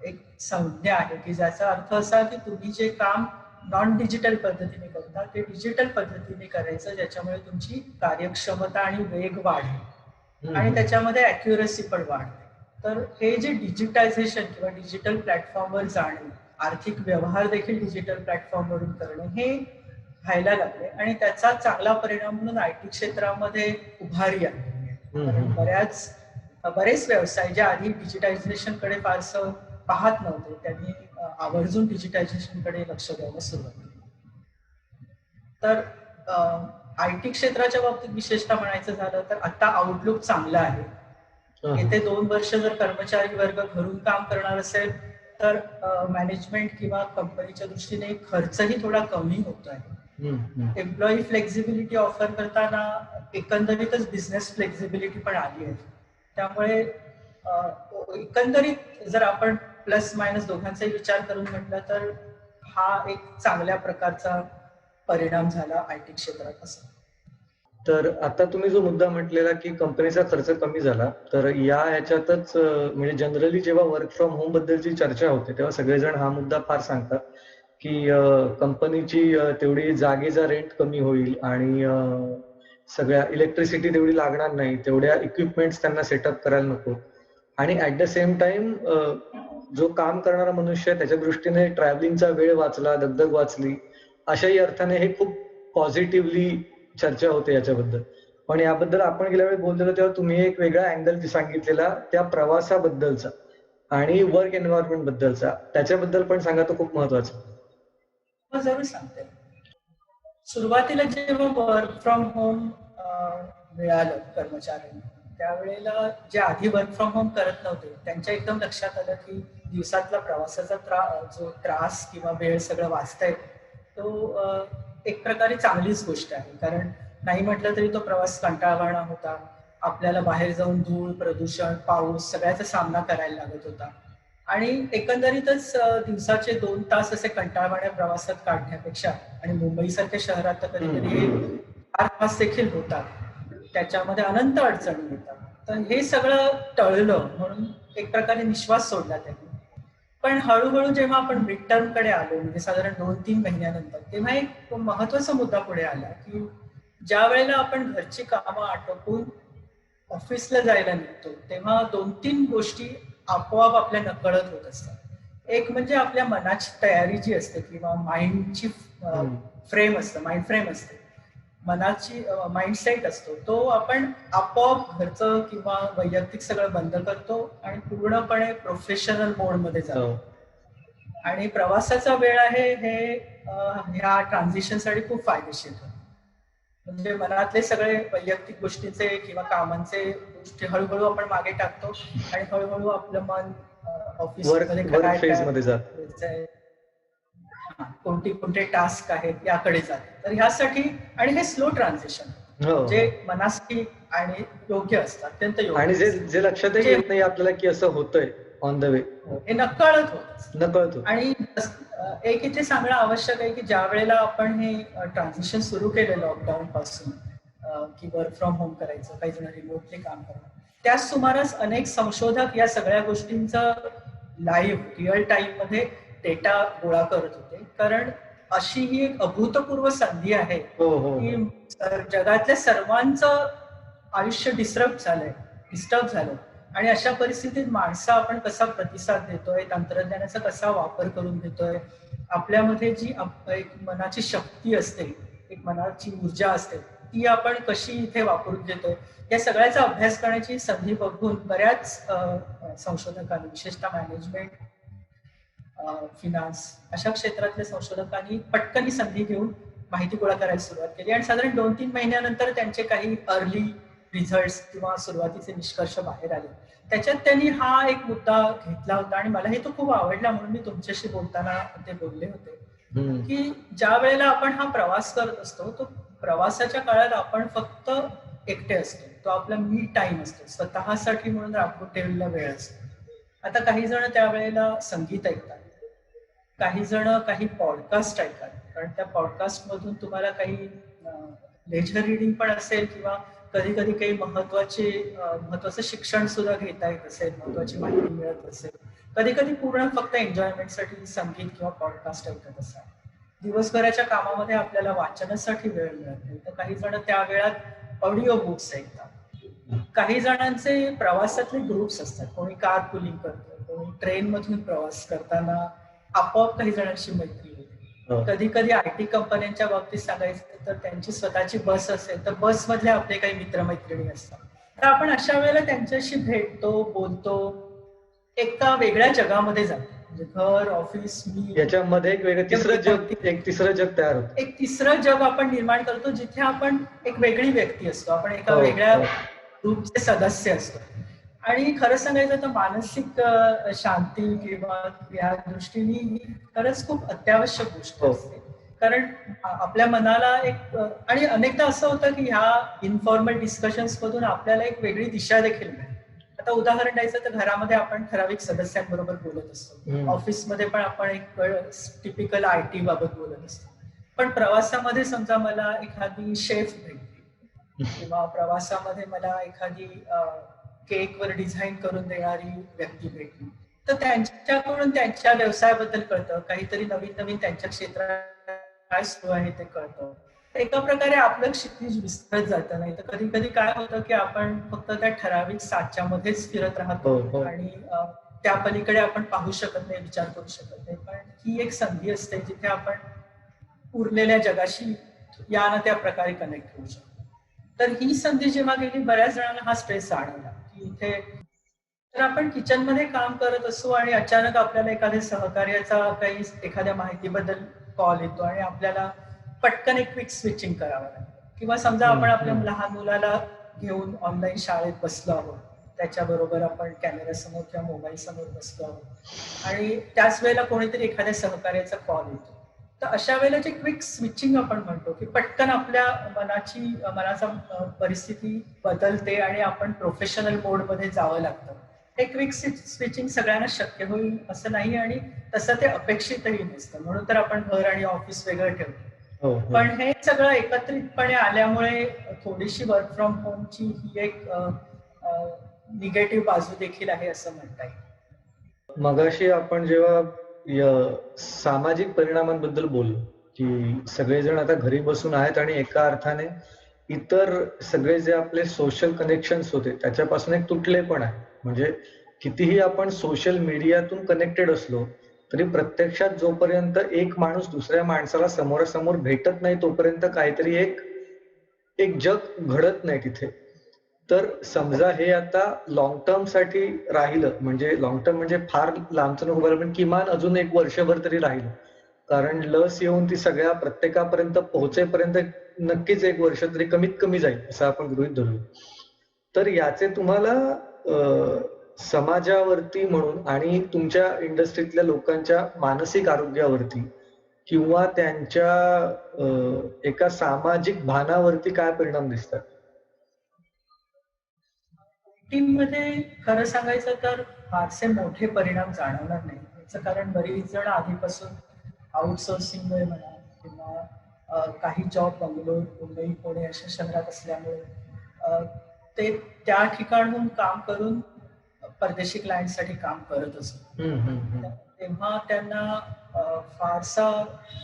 एक संज्ञा आहे की ज्याचा अर्थ असा की तुम्ही जे काम नॉन डिजिटल पद्धतीने करता ते डिजिटल पद्धतीने करायचं, ज्याच्यामुळे तुमची कार्यक्षमता आणि वेग वाढेल आणि त्याच्यामध्ये अॅक्युरसी पण वाढते. तर हे जे डिजिटायझेशन किंवा डिजिटल प्लॅटफॉर्मवर जाणे, आर्थिक व्यवहार देखील डिजिटल प्लॅटफॉर्मवरून करणे हे व्हायला लागले आणि त्याचा चांगला परिणाम म्हणून आय टी क्षेत्रामध्ये उभारी आहे. कारण बरेच व्यवसाय जे आधी डिजिटायझेशन कडे फारसं पाहत नव्हते त्यांनी आवर्जून डिजिटायझेशन कडे लक्ष द्यायला सुरुवात केली. तर आय टी क्षेत्राच्या बाबतीत विशेषतः म्हणायचं झालं तर आता आउटलुक चांगला आहे. येते 2 वर्ष जर कर्मचारी वर्ग घरून काम करणार असेल तर मॅनेजमेंट किंवा कंपनीच्या दृष्टीने खर्चही थोडा कमी होत आहे. एम्प्लॉई फ्लेक्झिबिलिटी ऑफर करताना एकंदरीतच बिझनेस फ्लेक्झिबिलिटी पण आली आहे. त्यामुळे एकंदरीत जर आपण प्लस मायनस दोघांचाही विचार करून म्हटलं तर हा एक चांगल्या प्रकारचा परिणाम झाला आय टी क्षेत्रात असं. तर आता तुम्ही जो मुद्दा म्हटलेला की कंपनीचा खर्च कमी झाला, तर ह्याच्यातच म्हणजे जनरली जेव्हा वर्क फ्रॉम होम बद्दलची चर्चा होते तेव्हा सगळेजण हा मुद्दा फार सांगतात की कंपनीची तेवढी जागेचा रेंट कमी होईल आणि सगळ्या इलेक्ट्रिसिटी तेवढी लागणार नाही, तेवढ्या इक्विपमेंट्स त्यांना सेटअप करायला नको आणि ऍट द सेम टाइम जो काम करणारा मनुष्य त्याच्या दृष्टीने ट्रॅव्हलिंगचा वेळ वाचला, दगदग वाचली, अशाही अर्थाने हे खूप पॉझिटिव्हली चर्चा होते याच्याबद्दल. पण याबद्दल आपण गेल्या वेळी बोललेलो तेव्हा तुम्ही एक वेगळा अँगल सांगितलेला त्या प्रवासाबद्दलचा आणि वर्क एन्व्हायरमेंट बद्दलचा, त्याच्याबद्दल पण सांगा, तो खूप महत्वाचा. जरूर सांगते. सुरुवातीला जेव्हा वर्क फ्रॉम होम मिळालं कर्मचाऱ्यांना, त्यावेळेला जे आधी वर्क फ्रॉम होम करत नव्हते त्यांच्या एकदम लक्षात आलं की दिवसातला प्रवासाचा जो त्रास किंवा वेळ सगळं वाचता तो एक प्रकारे चांगलीच गोष्ट आहे. कारण नाही म्हटलं तरी तो प्रवास कंटाळवाणा होता. आपल्याला बाहेर जाऊन धूळ, प्रदूषण, पाऊस सगळ्याचा सामना करायला लागत होता आणि एकंदरीतच दिवसाचे 2 तास असे कंटाळवाण्या प्रवासात काढण्यापेक्षा, आणि मुंबईसारख्या शहरात तर कधी कधी 4 तास देखील होतात, त्याच्यामध्ये अनंत अडचणी येतात. तर हे सगळं टळलं म्हणून एक प्रकारे निश्वास सोडला त्यांनी. पण हळूहळू जेव्हा आपण मिड टर्म कडे आलो, म्हणजे साधारण 2-3 महिन्यानंतर, तेव्हा एक महत्वाचा मुद्दा पुढे आला की ज्या वेळेला आपण घरची कामं आटोपून ऑफिसला जायला निघतो तेव्हा 2-3 गोष्टी आपोआप आपल्या नकळत होत असतात. एक म्हणजे आपल्या मनाची तयारी जी असते किंवा माइंडची फ्रेम असतं, माइंड फ्रेम असते, मनाची माइंडसेट असतो, तो आपण आपोआप घरचं किंवा वैयक्तिक सगळं बंद करतो आणि पूर्णपणे प्रोफेशनल मोड मध्ये जातो. आणि प्रवासाचा वेळ आहे हे ह्या ट्रान्झिशन साठी खूप फायदेशीर आहे. म्हणजे मनातले सगळे वैयक्तिक गोष्टीचे किंवा कामांचे गोष्टी हळूहळू आपण मागे टाकतो आणि हळूहळू आपलं मन ऑफिसमध्ये कोणते टास्क आहेत याकडे जाते. तर ह्यासाठी, आणि हे स्लो ट्रान्झिशन जे मनासाठी आणि योग्य असतं, अत्यंत योग्य, आणि जे लक्षात येत नाही आपल्याला की असं होतंय ऑन द वे, हे नकळत होत. आणि एक इथे सांगणं आवश्यक आहे की ज्या वेळेला आपण हे ट्रान्झिशन सुरू केलं लॉकडाऊन पासून, की वर्क फ्रॉम होम करायचं, काही जण रिमोटली काम करणं, त्याच सुमारास अनेक संशोधक या सगळ्या गोष्टींचा लाईव्ह रिअल टाइम मध्ये डेटा गोळा करत होते. कारण अशी ही एक अभूतपूर्व संधी आहे की जगातल्या सर्वांचं आयुष्य डिस्टर्ब झालं, आणि अशा परिस्थितीत माणसं आपण कसा प्रतिसाद देतोय, तंत्रज्ञानाचा कसा वापर करून घेतोय, आपल्यामध्ये जी एक मनाची शक्ती असते, एक मनाची ऊर्जा असते, ती आपण कशी इथे वापरून घेतोय, या सगळ्याचा अभ्यास करण्याची संधी बघून बऱ्याच संशोधकांनी, विशेषतः मॅनेजमेंट, फिनान्स अशा क्षेत्रातल्या संशोधकांनी पटकन ही संधी घेऊन माहिती गोळा करायला सुरुवात केली. आणि साधारण 2-3 महिन्यानंतर त्यांचे काही अर्ली रिझल्ट किंवा सुरुवातीचे निष्कर्ष बाहेर आले. त्याच्यात त्यांनी हा एक मुद्दा घेतला होता आणि मलाही तो खूप आवडला, म्हणून मी तुमच्याशी बोलताना ते बोलले होते की ज्या वेळेला आपण हा प्रवास करत असतो, तो प्रवासाच्या काळात आपण फक्त एकटे असतो, तो आपला मी टाइम असतो, स्वतःसाठी म्हणून राखून ठेवलेला वेळ असतो. आता काही जण त्यावेळेला संगीत ऐकतात, काही जण काही पॉडकास्ट ऐकतात, कारण त्या पॉडकास्ट मधून तुम्हाला काही लेजर रिडिंग पण असेल किंवा कधी कधी काही महत्वाचं शिक्षण सुद्धा घेता येत असेल, महत्वाची माहिती मिळत असेल, कधी कधी पूर्ण फक्त एन्जॉयमेंटसाठी संगीत किंवा पॉडकास्ट ऐकत असाल. दिवसभराच्या कामामध्ये आपल्याला वाचनासाठी वेळ मिळत नाही, तर काही जण त्या वेळात ऑडिओ बुक्स ऐकतात. काही जणांचे प्रवासातले ग्रुप्स असतात, कोणी कार पुलिंग करतो, कोणी ट्रेन मधून प्रवास करताना आपोआप काही जणांशी मैत्री होते. कधी कधी आयटी कंपन्यांच्या बाबतीत सांगायचं तर त्यांची स्वतःची बस असेल तर बस मधले आपले काही मित्रमैत्रिणी असतात, तर आपण अशा वेळेला त्यांच्याशी भेटतो, बोलतो, एका वेगळ्या जगामध्ये जातो. म्हणजे घर, ऑफिस, मी याच्यामध्ये एक वेगळं तिसरं जग तयार होतं. एक तिसरं जग आपण निर्माण करतो, जिथे आपण एक वेगळी व्यक्ती असतो, आपण एका वेगळ्या ग्रुपचे सदस्य असतो. आणि खरं सांगायचं तर मानसिक शांती किंवा या दृष्टीने ही खरंच खूप अत्यावश्यक गोष्ट असते. कारण आपल्या मनाला एक, आणि अनेकदा असं होतं की ह्या इन्फॉर्मल डिस्कशन्स मधून आपल्याला एक वेगळी दिशा देखील मिळते. आता उदाहरण द्यायचं तर घरामध्ये आपण ठराविक सदस्यांबरोबर बोलत असतो, ऑफिसमध्ये पण आपण एक टिपिकल IT बाबत बोलत असतो, पण प्रवासामध्ये समजा मला एखादी शेफ भेटली किंवा प्रवासामध्ये मला एखादी केकवर डिझाईन करून देणारी व्यक्ती भेटली, तर त्यांच्याकडून त्यांच्या व्यवसायाबद्दल कळतं, काहीतरी नवीन त्यांच्या क्षेत्रात काय सुरू आहे ते कळतं. एका प्रकारे आपलं क्षितिज विस्तरत जातं. नाही तर कधी कधी काय होतं की आपण फक्त त्या ठराविक साच्यामध्येच फिरत राहतो आणि त्या पलीकडे आपण पाहू शकत नाही, विचार करू शकत नाही. पण ही एक संधी असते जिथे आपण उरलेल्या जगाशी या ना त्या प्रकारे कनेक्ट होऊ शकतो. तर ही संधी जेव्हा गेली, बऱ्याच जणांना हा स्ट्रेस जाणवला की इथे तर आपण किचन मध्ये काम करत असू आणि अचानक आपल्याला एखाद्या सहकार्याचा काही एखाद्या माहितीबद्दल कॉल येतो आणि आपल्याला पटकन एक क्विक स्विचिंग करावं लागतं. किंवा समजा आपण आपल्या लहान मुलाला घेऊन ऑनलाईन शाळेत बसलो आहोत, त्याच्याबरोबर आपण कॅमेरा समोर किंवा मोबाईल समोर बसलो आहोत आणि त्याच वेळेला कोणीतरी एखाद्या सहकार्याचा कॉल येतो. तर अशा वेळेला जे क्विक स्विचिंग आपण म्हणतो की पटकन आपल्या मनाचा परिस्थिती बदलते आणि आपण प्रोफेशनल मोड मध्ये जावं लागतं. हे क्विक स्विचिंग सगळ्यांना शक्य होईल असं नाही आणि तसं ते अपेक्षितही नसतं, म्हणून तर आपण घर आणि ऑफिस वेगळं ठेवतो. पण हे सगळं एकत्रितपणे आल्यामुळे थोडीशी वर्क फ्रॉम होमची ही एक निगेटिव्ह बाजू देखील आहे असं म्हणता येईल. मगाशी आपण जेव्हा सामाजिक परिणामांबद्दल बोललो की सगळेजण आता घरी बसून आहेत आणि एका अर्थाने इतर सगळे जे आपले सोशल कनेक्शन्स होते त्याच्यापासून एक तुटले पण आहे. म्हणजे कितीही आपण सोशल मीडियातून कनेक्टेड असलो तरी प्रत्यक्षात जोपर्यंत एक माणूस दुसऱ्या माणसाला समोरासमोर भेटत नाही तोपर्यंत काहीतरी एक जग घडत नाही तिथे. तर समजा हे आता लॉंग टर्म साठी राहिलं, म्हणजे लॉंग टर्म म्हणजे फार लांबचं नको बोलायला, पण किमान अजून एक वर्षभर तरी राहिलं, कारण लस येऊन ती सगळ्या प्रत्येकापर्यंत पोहोचेपर्यंत नक्कीच एक वर्ष तरी कमीत कमी जाईल असं आपण गृहीत धरू. तर याचे तुम्हाला समाजावरती म्हणून आणि तुमच्या इंडस्ट्रीतल्या लोकांच्या मानसिक आरोग्यावरती किंवा त्यांच्या एका सामाजिक भानावरती काय परिणाम दिसतात? टीम मध्ये खरं सांगायचं तर फारसे मोठे परिणाम जाणवणार नाही. याचं कारण बरीच जण आधीपासून आउटसोर्सिंगमुळे म्हणा किंवा काही जॉब बंगलोर, मुंबई, पुणे अशा शहरात असल्यामुळे ते त्या ठिकाणहून काम करून परदेशी क्लायंटसाठी काम करत असत. तेव्हा त्यांना फारसा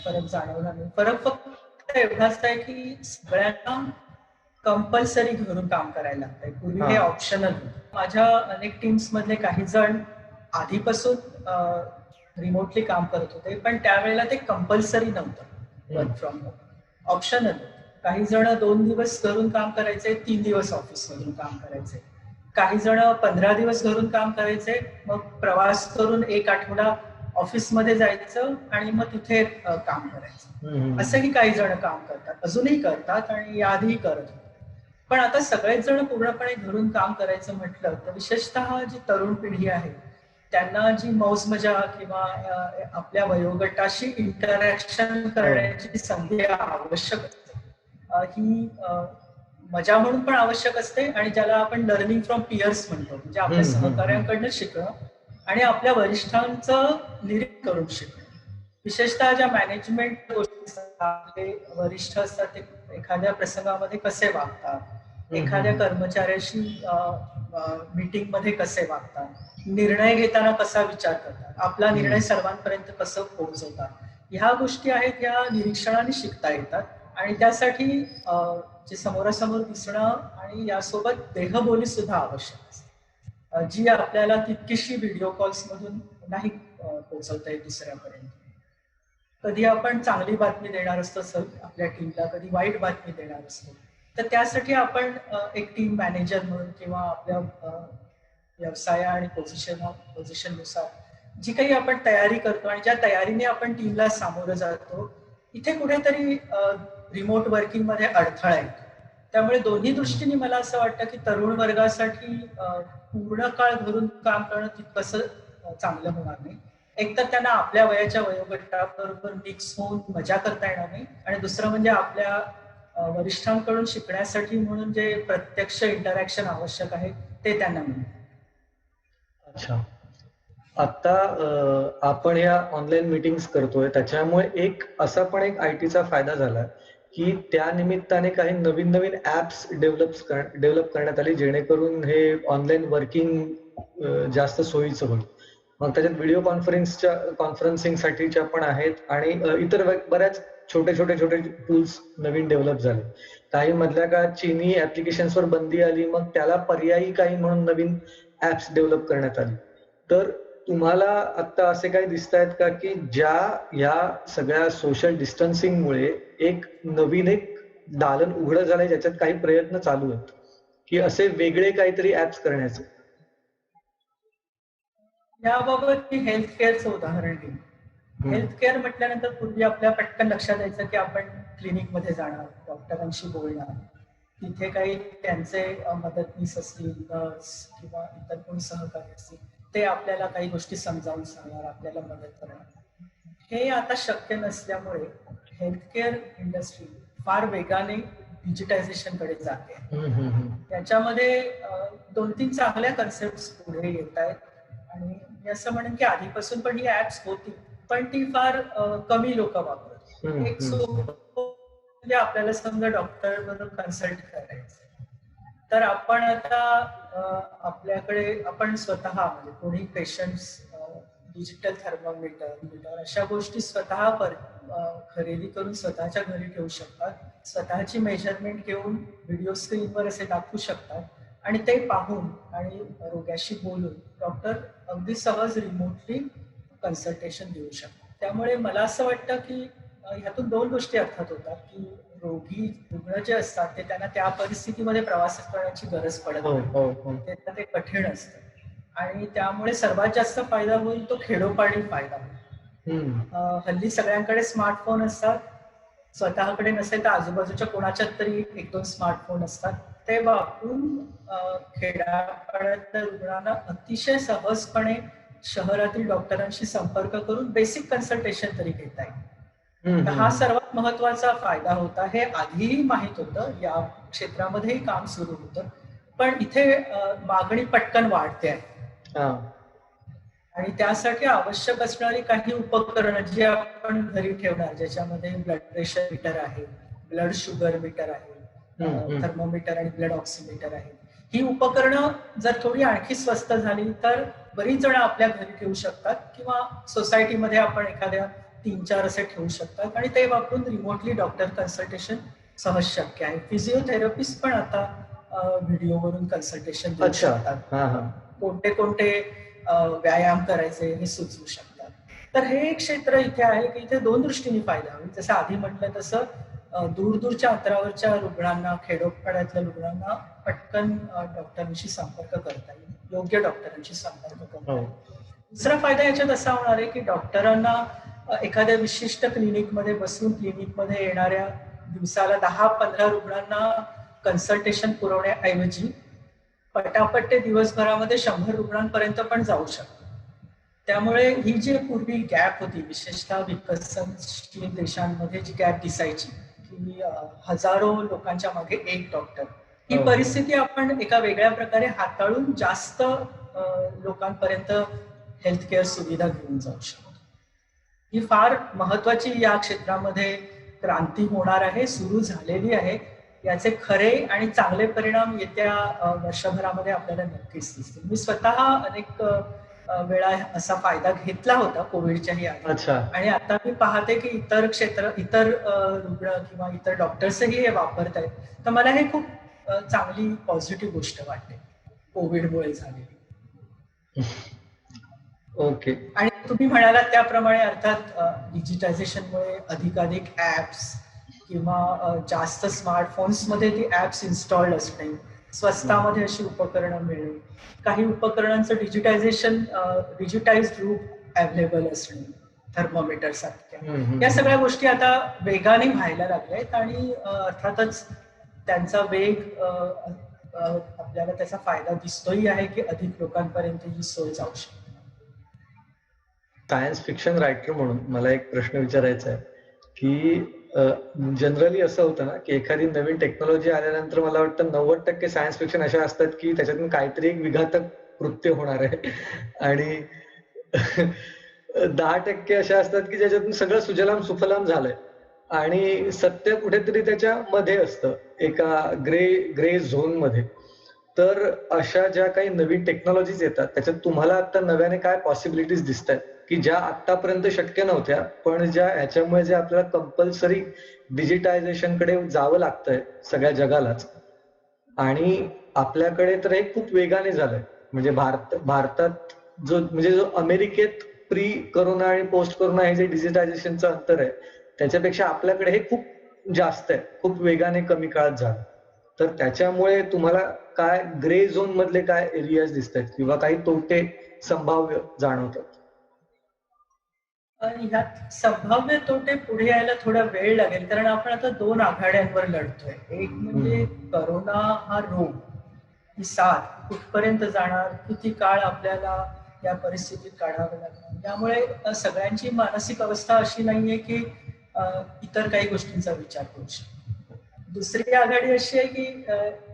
फरक जाणवला नाही. फरक फक्त एवढाच आहे की सगळ्यांना कंपल्सरी घरून काम करायला लागतंय. पूर्वी हे ऑप्शनल होतं. माझ्या अनेक टीम्स मधले काही जण आधीपासून रिमोटली काम करत होते, पण त्यावेळेला ते कंपल्सरी नव्हतं. Work from home optional. काही जण 2 दिवस घरून काम करायचे, 3 दिवस ऑफिस मधून काम करायचे. काही जण 15 दिवस घरून काम करायचे, मग प्रवास करून 1 आठवडा ऑफिसमध्ये जायचं आणि मग तिथे काम करायचं. असंही काही जण काम करतात, अजूनही करतात आणि याआधीही करत होते. पण आता सगळेच जण पूर्णपणे घरून काम करायचं म्हटलं तर विशेषतः जी तरुण पिढी आहे त्यांना जी मौज मजा किंवा आपल्या वयोगटाशी इंटरॅक्शन करण्याची संधी आवश्यक असते, ही मजा म्हणून पण आवश्यक असते आणि ज्याला आपण लर्निंग फ्रॉम पियर्स म्हणतो, म्हणजे आपल्या सहकार्यांकडनं शिकणं आणि आपल्या वरिष्ठांचं निरीक्षण करून शिकणं. विशेषतः ज्या मॅनेजमेंट गोष्टी आपले वरिष्ठ असतात ते एखाद्या प्रसंगामध्ये कसे वागतात, एखाद्या कर्मचाऱ्याशी मीटिंग मध्ये कसे वागतात, निर्णय घेताना कसा विचार करतात, आपला निर्णय सर्वांपर्यंत कसं पोहोचवतात, ह्या गोष्टी आहेत, ह्या निरीक्षणाने शिकता येतात. आणि त्यासाठी जे समोरासमोर दिसणं आणि यासोबत देहबोली सुद्धा आवश्यक असते, जी आपल्याला तितकीशी व्हिडिओ कॉल्स मधून नाही पोहोचवता येत दुसऱ्यापर्यंत. कधी आपण चांगली बातमी देणार असतो आपल्या टीमला, कधी वाईट बातमी देणार असतो. तर त्यासाठी आपण एक टीम मॅनेजर म्हणून किंवा आपल्या व्यवसाय आणि पोझिशननुसार जी काही आपण तयारी करतो आणि ज्या तयारीने आपण टीमला सामोरं जातो, इथे कुठेतरी रिमोट वर्किंग मध्ये अडथळा येतो. त्यामुळे दोन्ही दृष्टीने मला असं वाटतं की तरुण वर्गासाठी पूर्ण काळ घरून काम करणं तितकंसं चांगलं होणार नाही. एक तर त्यांना आपल्या वयाच्या वयोगटाबरोबर मिक्स होऊन मजा करता येणार नाही, आणि दुसरं म्हणजे आपल्या वरिष्ठांकडून शिकण्यासाठी म्हणून जे प्रत्यक्ष इंटरॅक्शन आवश्यक आहे ते त्यांना मिळेल. अच्छा, आता आपण या ऑनलाईन मीटिंग्स करतोय त्याच्यामुळे एक असा पण एक आयटीचा फायदा झाला की त्या निमित्ताने काही नवीन नवीन ऍप्स डेव्हलप करण्यात आली जेणेकरून हे ऑनलाईन वर्किंग जास्त सोयीचं होईल. मग त्याच्यात व्हिडिओ कॉन्फरन्सिंग साठीच्या पण आहेत आणि इतर बऱ्याच छोटे टूल्स नवीन डेव्हलप झाले. काही मधल्या काळात चीनी ऍप्लिकेशन्सवर बंदी आली, मग त्याला पर्यायी काही म्हणून नवीन ऍप्स डेव्हलप करण्यात आली. तर तुम्हाला आता असे काही दिसत आहेत का की या सगळ्या सोशल डिस्टन्सिंगमुळे एक नवीन दालन उघडं झालंय ज्याच्यात काही प्रयत्न चालू आहेत की असे वेगळे काहीतरी ऍप्स करण्याचे? याबाबत मी हेल्थ केअरचं उदाहरण घेईन. हेल्थ केअर म्हटल्यानंतर पूर्वी आपल्या पटकन लक्षात यायचं की आपण क्लिनिक मध्ये जाणार, डॉक्टरांशी बोलणार, तिथे काही त्यांचे मदतनीस असतील, नर्स किंवा इतर कोणी सहकारी असतील, ते आपल्याला काही गोष्टी समजावून सांगणार, आपल्याला मदत करणार. हे आता शक्य नसल्यामुळे हेल्थ केअर इंडस्ट्री फार वेगाने डिजिटायझेशन कडे जाते. त्याच्यामध्ये 2-3 चांगल्या कन्सेप्ट पुढे येत आहेत आणि मी असं म्हणेन की आधीपासून पण ही ऍप्स होती, पण ती फार कमी लोक वापरत. एक म्हणजे आपल्याला समजा डॉक्टर बरोबर कन्सल्ट करायचं, तर आपण आता आपल्याकडे आपण स्वतः म्हणजे कोणी पेशंट्स डिजिटल थर्मोमीटर अशा गोष्टी स्वतः खरेदी करून स्वतःच्या घरी ठेवू शकतात, स्वतःची मेजरमेंट घेऊन व्हिडिओ स्क्रीनवर असे दाखवू शकतात आणि ते पाहून आणि रोग्याशी बोलून डॉक्टर अगदी सहज रिमोटली कन्सल्टेशन देऊ शकतात. त्यामुळे मला असं वाटतं की ह्यातून 2 गोष्टी अर्थात होतात की रुग्ण जे असतात ते त्यांना त्या परिस्थितीमध्ये प्रवास करण्याची गरज पडत नाही, ते कठीण असतं आणि त्यामुळे सर्वात जास्त फायदा होईल तो खेडोपाडी फायदा होईल. हल्ली सगळ्यांकडे स्मार्टफोन असतात, स्वतःकडे नसेल तर आजूबाजूच्या कोणाच्यात तरी 1-2 स्मार्टफोन असतात. ते वापरून खेड्यापाड्यातल्या रुग्णांना अतिशय सहजपणे शहरातील डॉक्टरांशी संपर्क करून बेसिक कन्सल्टेशन तरी घेता येईल. हा सर्वात महत्वाचा फायदा होता. हे आधीही माहित होतं, या क्षेत्रामध्येही काम सुरू होतं, पण इथे मागणी पटकन वाढते आहे आणि त्यासाठी आवश्यक असणारी काही उपकरणं जी आपण घरी ठेवणार, ज्याच्यामध्ये ब्लड प्रेशर मीटर आहे, ब्लड शुगर मीटर आहे, थर्मोमीटर आणि ब्लड ऑक्सिमीटर आहे, ही उपकरणं जर थोडी आणखी स्वस्त झाली तर बरीच जण आपल्या घरी ठेवू शकतात किंवा सोसायटीमध्ये आपण एखाद्या 3-4 असे ठेवू शकतात आणि ते वापरून रिमोटली डॉक्टर कन्सल्टेशन सहज शक्य आहे. फिजिओथेरपिस्ट पण आता व्हिडिओवरून कन्सल्टेशन देऊ शकतात, कोणते कोणते व्यायाम करायचे हे सुचवू शकतात. तर हे एक क्षेत्र इथे आहे की इथे 2 दृष्टीने फायदा होईल. जसं आधी म्हटलं तसं दूरदूरच्या अंतरावरच्या रुग्णांना, खेडोपाड्यातल्या रुग्णांना पटकन डॉक्टरांशी संपर्क करता येईल, योग्य डॉक्टरांशी संपर्क करता येईल. दुसरा फायदा याच्यात असा होणार आहे की डॉक्टरांना एखाद्या विशिष्ट क्लिनिकमध्ये बसून क्लिनिकमध्ये येणाऱ्या दिवसाला 10-15 रुग्णांना कन्सल्टेशन पुरवण्याऐवजी पटापट ते दिवसभरामध्ये 100 रुग्णांपर्यंत पण जाऊ शकतो. त्यामुळे ही जी पूर्वी गॅप होती, विशेषतः विकसनशील देशांमध्ये जी गॅप दिसायची की हजारो लोकांच्या मागे एक डॉक्टर, ही परिस्थिती आपण एका वेगळ्या प्रकारे हाताळून जास्त लोकांपर्यंत हेल्थ केअर सुविधा घेऊन जाऊ शकतो. ही फार महत्वाची या क्षेत्रामध्ये क्रांती होणार आहे, सुरू झालेली आहे. याचे खरे आणि चांगले परिणाम येत्या वर्षभरामध्ये आपल्याला नक्कीच दिसतील. मी स्वतः अनेक वेळा असा फायदा घेतला होता कोविडच्याही आधी, आणि आता मी पाहते की इतर रुग्ण किंवा इतर डॉक्टर्सही हे वापरत आहेत. तर मला हे खूप चांगली पॉझिटिव्ह गोष्ट वाटते कोविडमुळे झालेली. ओके. आणि तुम्ही म्हणालात त्याप्रमाणे अर्थात डिजिटायझेशनमुळे अधिकाधिक ऍप्स किंवा जास्त स्मार्टफोन्स मध्ये ती ऍप्स इन्स्टॉल्ड असणे, स्वस्तामध्ये अशी उपकरणं मिळणे, काही उपकरणांचं डिजिटाइज्ड रूप अवेलेबल असणे, थर्मोमीटर सारख्या, या सगळ्या गोष्टी आता वेगाने व्हायला लागल्या आहेत आणि अर्थातच त्यांचा वेग आपल्याला त्याचा फायदा दिसतोही आहे की अधिक लोकांपर्यंत ही सोय जाऊ शकते. सायन्स फिक्शन रायटर म्हणून मला एक प्रश्न विचारायचा आहे की जनरली असं होतं ना की एखादी नवीन टेक्नॉलॉजी आल्यानंतर मला वाटतं 90% सायन्स फिक्शन अशा असतात की त्याच्यातून काहीतरी एक विघातक कृत्य होणार आहे आणि 10% अशा असतात की ज्याच्यातून सगळं सुजलाम सुफलाम झालंय आणि सत्य कुठेतरी त्याच्या मध्ये असतं, एका ग्रे झोन मध्ये. तर अशा ज्या काही नवीन टेक्नॉलॉजीज येतात त्याच्यात तुम्हाला आता नव्याने काय पॉसिबिलिटीज दिसत आहेत की ज्या आतापर्यंत शक्य नव्हत्या, पण ज्या ह्याच्यामुळे जे आपल्याला कंपल्सरी डिजिटायझेशन कडे जावं लागतंय सगळ्या जगालाच, आणि आपल्याकडे तर हे खूप वेगाने झालंय. म्हणजे भारतात जो अमेरिकेत प्री कोरोना आणि पोस्ट कोरोना हे जे डिजिटायझेशनचं अंतर आहे त्याच्यापेक्षा आपल्याकडे हे खूप जास्त आहे, खूप वेगाने कमी काळात झालं. तर त्याच्यामुळे तुम्हाला काय ग्रे झोन मधले काय एरियाज दिसत आहेत किंवा काही तोटे संभाव्य जाणवतात? ह्यात संभाव्य तोटे पुढे यायला थोडा वेळ लागेल, कारण आपण आता 2 आघाड्यांवर लढतोय. एक म्हणजे करोना हा रोग, ही साथ कुठपर्यंत जाणार, किती काळ आपल्याला या परिस्थितीत काढावं लागणार. त्यामुळे सगळ्यांची मानसिक अवस्था अशी नाहीये की इतर काही गोष्टींचा विचार करू शकतो. दुसरी आघाडी अशी आहे की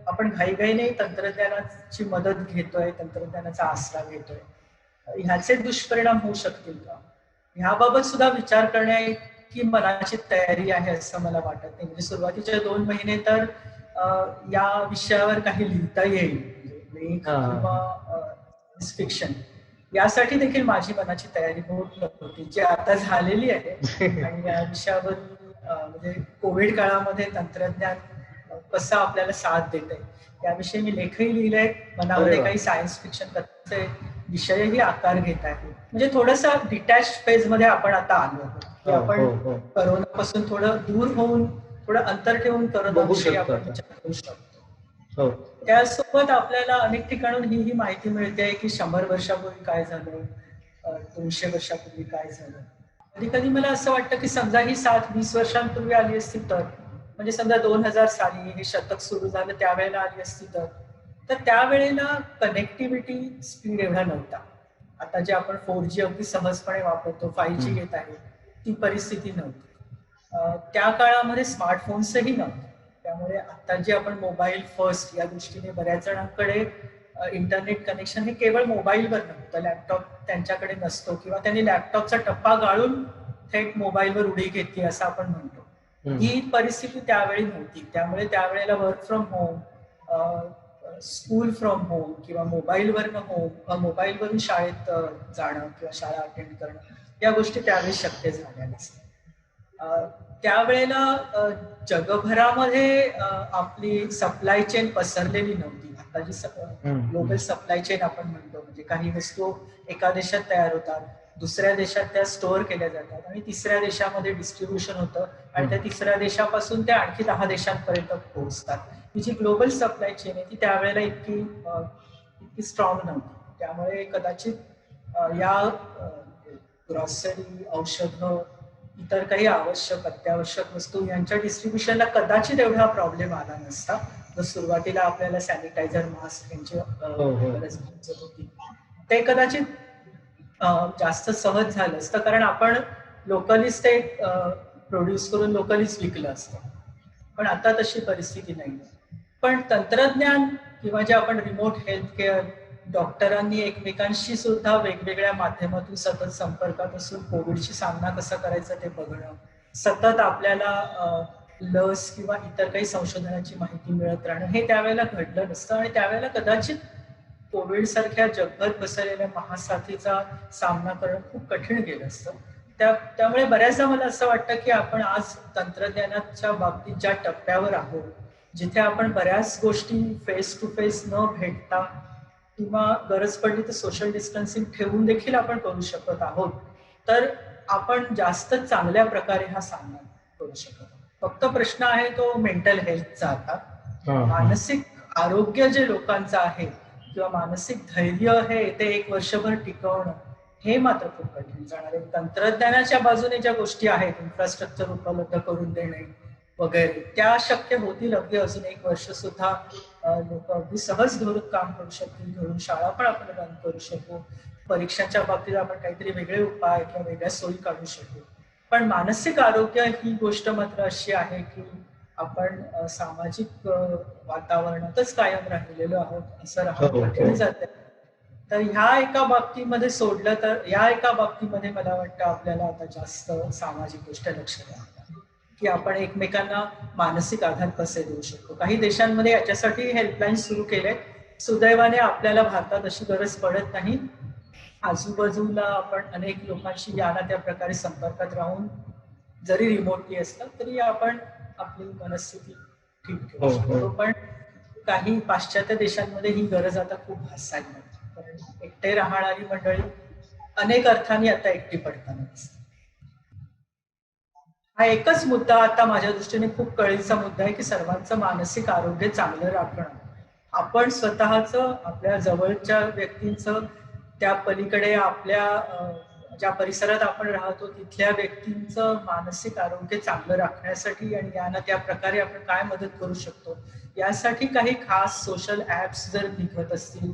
आपण घाईघाईने तंत्रज्ञानाची मदत घेतोय, तंत्रज्ञानाचा आसरा घेतोय. ह्याचे दुष्परिणाम होऊ शकतील का, ह्याबाबत सुद्धा विचार करण्याची मनाची तयारी आहे असं मला वाटत नाही. म्हणजे सुरुवातीचे 2 महिने तर या विषयावर काही लिहिता येईल, लेख किंवा फिक्शन, यासाठी देखील माझी मनाची तयारी होत नव्हती, जी आता झालेली आहे. आणि या विषयावर म्हणजे कोविड काळामध्ये तंत्रज्ञान कसं आपल्याला साथ देते याविषयी मी लेखही लिहिलंय. मनामध्ये काही सायन्स फिक्शन कथेचे विषयही आकार घेत आहे. म्हणजे थोडंसं डिटॅच फेज मध्ये आपण आता आलो आहोत, की आपण करोनापासून थोडं दूर होऊन, थोडं अंतर ठेवून करोनाविषयी आपण विचार करू शकतो. त्यासोबत आपल्याला अनेक ठिकाणून ही माहिती मिळते की 100 वर्षापूर्वी काय झालं, 200 वर्षापूर्वी काय झालं. कधी कधी मला असं वाटतं की समजा ही साथ 20 वर्षांपूर्वी आली असती तर, म्हणजे समजा 2000 साली हे शतक सुरू झालं त्यावेळेला आली असती तर त्यावेळेला कनेक्टिव्हिटी स्पीड एवढा नव्हता. आता जे आपण 4G अगदी सहजपणे वापरतो, 5G येत आहे, ती परिस्थिती नव्हती. त्या काळामध्ये स्मार्टफोन्सही नव्हते. त्यामुळे आता जे आपण मोबाईल फर्स्ट या दृष्टीने बऱ्याच जणांकडे इंटरनेट कनेक्शन हे केवळ मोबाईलवर नव्हतं, लॅपटॉप त्यांच्याकडे नसतो, किंवा त्यांनी लॅपटॉपचा टप्पा गाळून थेट मोबाईलवर उडी घेतली असं आपण म्हणतो. ही परिस्थिती त्यावेळी नव्हती. त्यामुळे त्यावेळेला work from home, school from home किंवा मोबाईलवरून शाळेत जाणं किंवा शाळा अटेंड करणं, या गोष्टी त्यावेळी शक्य झाल्या नसत्या. त्यावेळेला जगभरामध्ये आपली सप्लाय चेन पसरलेली नव्हती. आता जी ग्लोबल सप्लाय चेन आपण म्हणतो, म्हणजे काही वस्तू एका देशात तयार होतात, दुसऱ्या देशात त्या स्टोअर केल्या जातात आणि तिसऱ्या देशामध्ये डिस्ट्रीब्युशन होतं आणि त्या तिसऱ्या देशापासून त्या आणखी 10 देशांपर्यंत पोहोचतात. ही जी ग्लोबल सप्लाय चेन आहे ती त्यावेळेला इतकी स्ट्रॉंग नव्हती. त्यामुळे कदाचित या ग्रॉसरी, औषधं, इतर काही आवश्यक अत्यावश्यक वस्तू यांच्या डिस्ट्रीब्युशनला कदाचित एवढा प्रॉब्लेम आला नसता. जर सुरुवातीला आपल्याला सॅनिटायझर, मास्क यांची गरज भासत होती, ते कदाचित जास्त सहज झालं असतं, कारण आपण लोकलीच ते प्रोड्यूस करून लोकलीच विकलं असतं. पण आता तशी परिस्थिती नाही. पण तंत्रज्ञान किंवा जे आपण रिमोट हेल्थ केअर, डॉक्टरांनी एकमेकांशी सुद्धा वेगवेगळ्या माध्यमातून सतत संपर्कात असून कोविडशी सामना कसा करायचा ते बघणं, सतत आपल्याला लस किंवा इतर काही संशोधनाची माहिती मिळत राहणं, हे त्यावेळेला घडलं नसतं. आणि त्यावेळेला कदाचित कोविड सारख्या जगभर पसरलेल्या महासाथीचा सामना करणं खूप कठीण गेलं असतं. त्यामुळे बऱ्याचदा मला असं वाटतं की आपण आज तंत्रज्ञानाच्या बाबतीत ज्या टप्प्यावर आहोत, जिथे आपण बऱ्याच गोष्टी फेस टू फेस न भेटता किंवा गरज पडली तर सोशल डिस्टन्सिंग ठेवून देखील आपण करू शकत आहोत, तर आपण जास्त चांगल्या प्रकारे हा सामना करू शकत आहोत. फक्त प्रश्न आहे तो मेंटल हेल्थचा. आता मानसिक आरोग्य जे लोकांचं आहे किंवा मानसिक धैर्य हे येते 1 वर्षभर टिकवणं, हे मात्र खूप कठीण जाणार आहे. तंत्रज्ञानाच्या बाजूने ज्या गोष्टी आहेत, इन्फ्रास्ट्रक्चर उपलब्ध करून देणे वगैरे, त्या शक्य होतील. अगदी अजून 1 वर्ष सुद्धा लोक अगदी सहज घरून काम करू शकतील, घरून शाळा पण आपण रन करू शकू, परीक्षांच्या बाबतीत आपण काहीतरी वेगळे उपाय किंवा वेगळ्या सोयी काढू शकू. पण मानसिक आरोग्य ही गोष्ट मात्र अशी आहे की आपण सामाजिक वातावरणातच कायम राहिलेलो आहोत असं राहणं कठीण जातं. तर ह्या एका बाबतीमध्ये सोडलं तर, या एका बाबतीमध्ये मला वाटतं आपल्याला आता जास्त सामाजिक गोष्ट लक्ष द्यावं की आपण एकमेकांना मानसिक आधार कसे देऊ शकतो. काही देशांमध्ये याच्यासाठी हेल्पलाईन सुरू केले. सुदैवाने आपल्याला भारतात अशी गरज पडत नाही. आजूबाजूला आपण अनेक लोकांशी या ना त्या प्रकारे संपर्कात राहून, जरी रिमोटली असलं तरी आपण आपली मनस्थिती ठीक ठेवू शकतो. पण काही पाश्चात्य देशांमध्ये ही गरज आता खूप भासायला लागते, कारण एकटे राहणारी मंडळी अनेक अर्थाने आता एकटी पडताना दिसते. हा एकच मुद्दा आता माझ्या दृष्टीने खूप कळीचा मुद्दा आहे की सर्वांचं मानसिक आरोग्य चांगलं राखणं. आपण स्वतःचं, आपल्या जवळच्या व्यक्तींचं, त्या पलीकडे आपल्या ज्या परिसरात आपण राहतो तिथल्या व्यक्तींचं मानसिक आरोग्य चांगलं राखण्यासाठी आणि यांना त्या प्रकारे आपण काय मदत करू शकतो, यासाठी काही खास सोशल ऍप्स जर निघत असतील,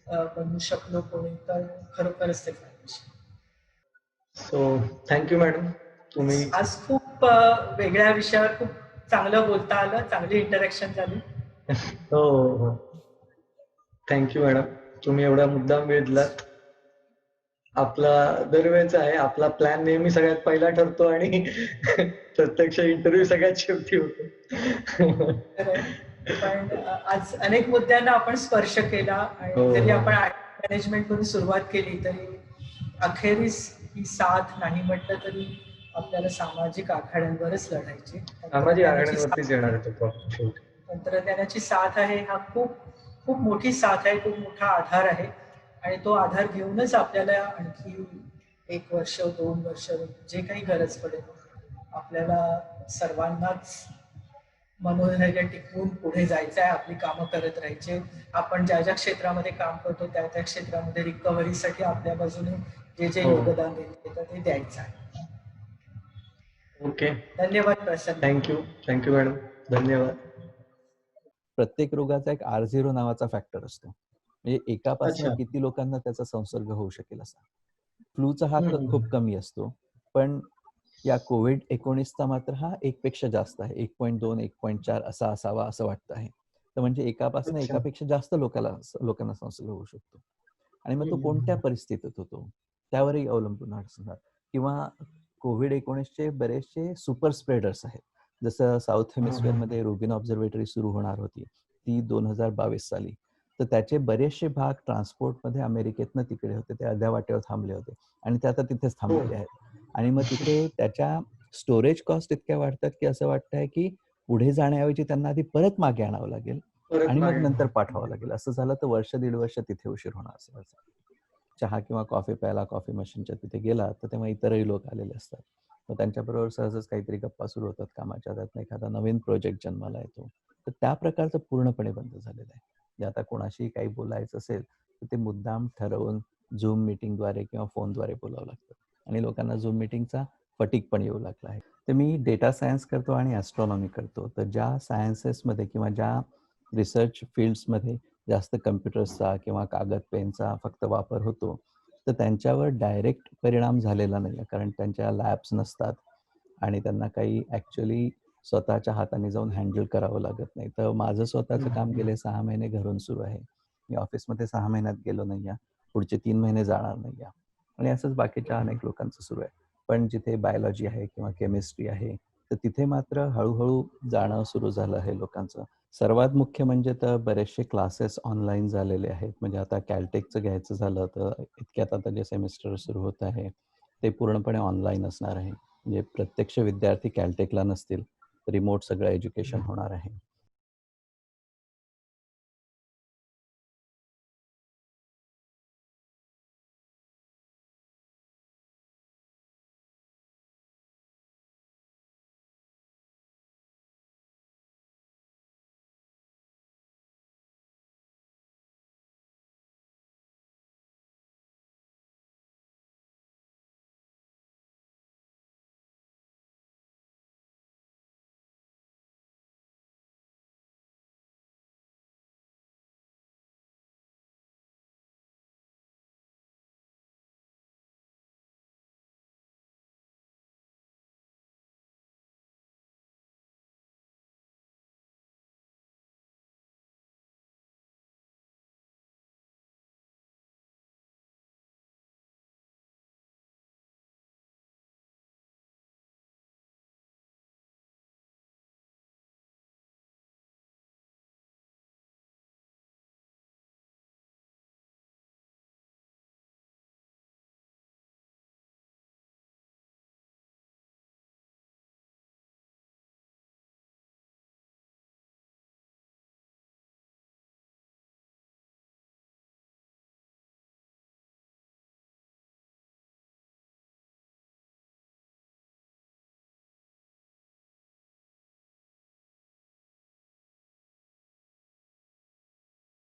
बनवू शकलो कोणी, तर खरोखरच ते फायदेशीर. So thank you madam. तुम्ही आज खूप वेगळ्या विषयावर खूप चांगलं बोलता आलं, चांगली इंटरॅक्शन झाली. हो हो, थँक्यू मॅडम, तुम्ही एवढा मुद्दाम वेळ दिलात. आपला दरवेळेचा आहे, आपला प्लॅन नेहमी सगळ्यात पहिला ठरतो आणि प्रत्यक्ष इंटरव्ह्यू सगळ्यात शेवटी होतो. पण आज अनेक मुद्द्यांना आपण स्पर्श केला आणि हो जरी हो आपण मॅनेजमेंट मधून सुरुवात केली तरी अखेरीस ही साथ नाही म्हटलं तरी आपल्याला सामाजिक आघाड्यांवरच लढायची. सामाजिक आघाड्यांवरतीच येणार आहे तो शेवटी. तंत्रज्ञानाची साथ आहे, हा खूप खूप मोठी साथ आहे, खूप मोठा आधार आहे आणि तो आधार घेऊनच आपल्याला आणखी 1 वर्ष 2 वर्ष जे काही गरज पडेल आपल्याला सर्वांनाच मनोधैर्य टिकवून पुढे जायचं आहे, आपली कामं करत राहायचे. आपण ज्या ज्या क्षेत्रामध्ये काम करतो त्या त्या क्षेत्रामध्ये रिकव्हरीसाठी आपल्या बाजूने जे जे योगदान देतं ते द्यायचं आहे. ओके, धन्यवाद प्रसन्न. थँक्यू मॅडम, धन्यवाद. प्रत्येक रोगाचा एक R0 नावाचा फॅक्टर असतो, म्हणजे एकापासून किती लोकांना त्याचा संसर्ग होऊ शकेल असा. फ्लूचा हा खूप कमी असतो, पण या COVID-19चा मात्र हा 1 पेक्षा जास्त आहे. 1.2 1.4 असा असावा असं वाटतं आहे. तर म्हणजे एकापासून एकापेक्षा जास्त लोकांना संसर्ग होऊ शकतो. आणि मग तो कोणत्या परिस्थितीत होतो त्यावरही अवलंबून असणार. किंवा COVID-19चे बरेचसे सुपर स्प्रेडर्स आहेत. जसं साऊथ हेमिस्फिअरमध्ये रुबिन ऑब्झर्वेटरी सुरू होणार होती ती 2022 साली. तर त्याचे बरेचसे भाग ट्रान्सपोर्टमध्ये अमेरिकेतनं तिकडे होते, ते अर्ध्या वाटेवर थांबले होते आणि ते आता तिथेच थांबलेले आहेत. आणि मग तिथे त्याच्या स्टोरेज कॉस्ट इतक्या वाढतात की असं वाटतंय की पुढे जाण्याऐवजी त्यांना आधी परत मागे आणावं लागेल आणि मग नंतर पाठवावं लागेल. असं झालं तर वर्ष 1.5 वर्ष तिथे उशीर होणार असेल. चहा किंवा कॉफी प्यायला कॉफी मशीनच्या तिथे गेला तर तेव्हा इतरही लोक आलेले असतात. मग त्यांच्याबरोबर सहजच काहीतरी गप्पा सुरू होतात कामाच्या, त्यातनं एखादा नवीन प्रोजेक्ट जन्माला येतो. तर त्या प्रकारचं पूर्णपणे बंद झालेलं आहे. जे आता कोणाशी काही बोलायचं असेल तर ते मुद्दाम ठरवून झूम मीटिंगद्वारे किंवा फोनद्वारे बोलावं लागतं आणि लोकांना झूम मीटिंगचा फटीग पण येऊ लागला आहे. तर मी डेटा सायन्स करतो आणि ॲस्ट्रॉनॉमी करतो. तर ज्या सायन्सेसमध्ये किंवा ज्या रिसर्च फील्ड्समध्ये जास्त कम्प्युटर्सचा किंवा कागद पेनचा फक्त वापर होतो तर त्यांच्यावर डायरेक्ट परिणाम झालेला नाही आहे, कारण त्यांच्या लॅब्स नसतात आणि त्यांना काही ॲक्च्युअली स्वतःच्या हाताने जाऊन हँडल करावं लागत नाही. तर माझं स्वतःचं काम गेले 6 महिने घरून सुरू आहे. मी ऑफिसमध्ये 6 महिन्यात गेलो नाही आहे, पुढचे 3 महिने जाणार नाही आहे आणि असंच बाकीच्या अनेक लोकांचं सुरू आहे. पण जिथे बायोलॉजी आहे किंवा केमिस्ट्री आहे तर तिथे मात्र हळूहळू जाणं सुरू झालं आहे लोकांचं. सर्वात मुख्य म्हणजे तर बरेचसे क्लासेस ऑनलाईन झालेले आहेत. म्हणजे आता कॅलटेकचं घ्यायचं झालं तर इतक्यात आता जे सेमिस्टर सुरू होत आहे ते पूर्णपणे ऑनलाईन असणार आहे. म्हणजे प्रत्यक्ष विद्यार्थी कॅलटेकला नसतील, रिमोट सगळं एज्युकेशन होणार आहे.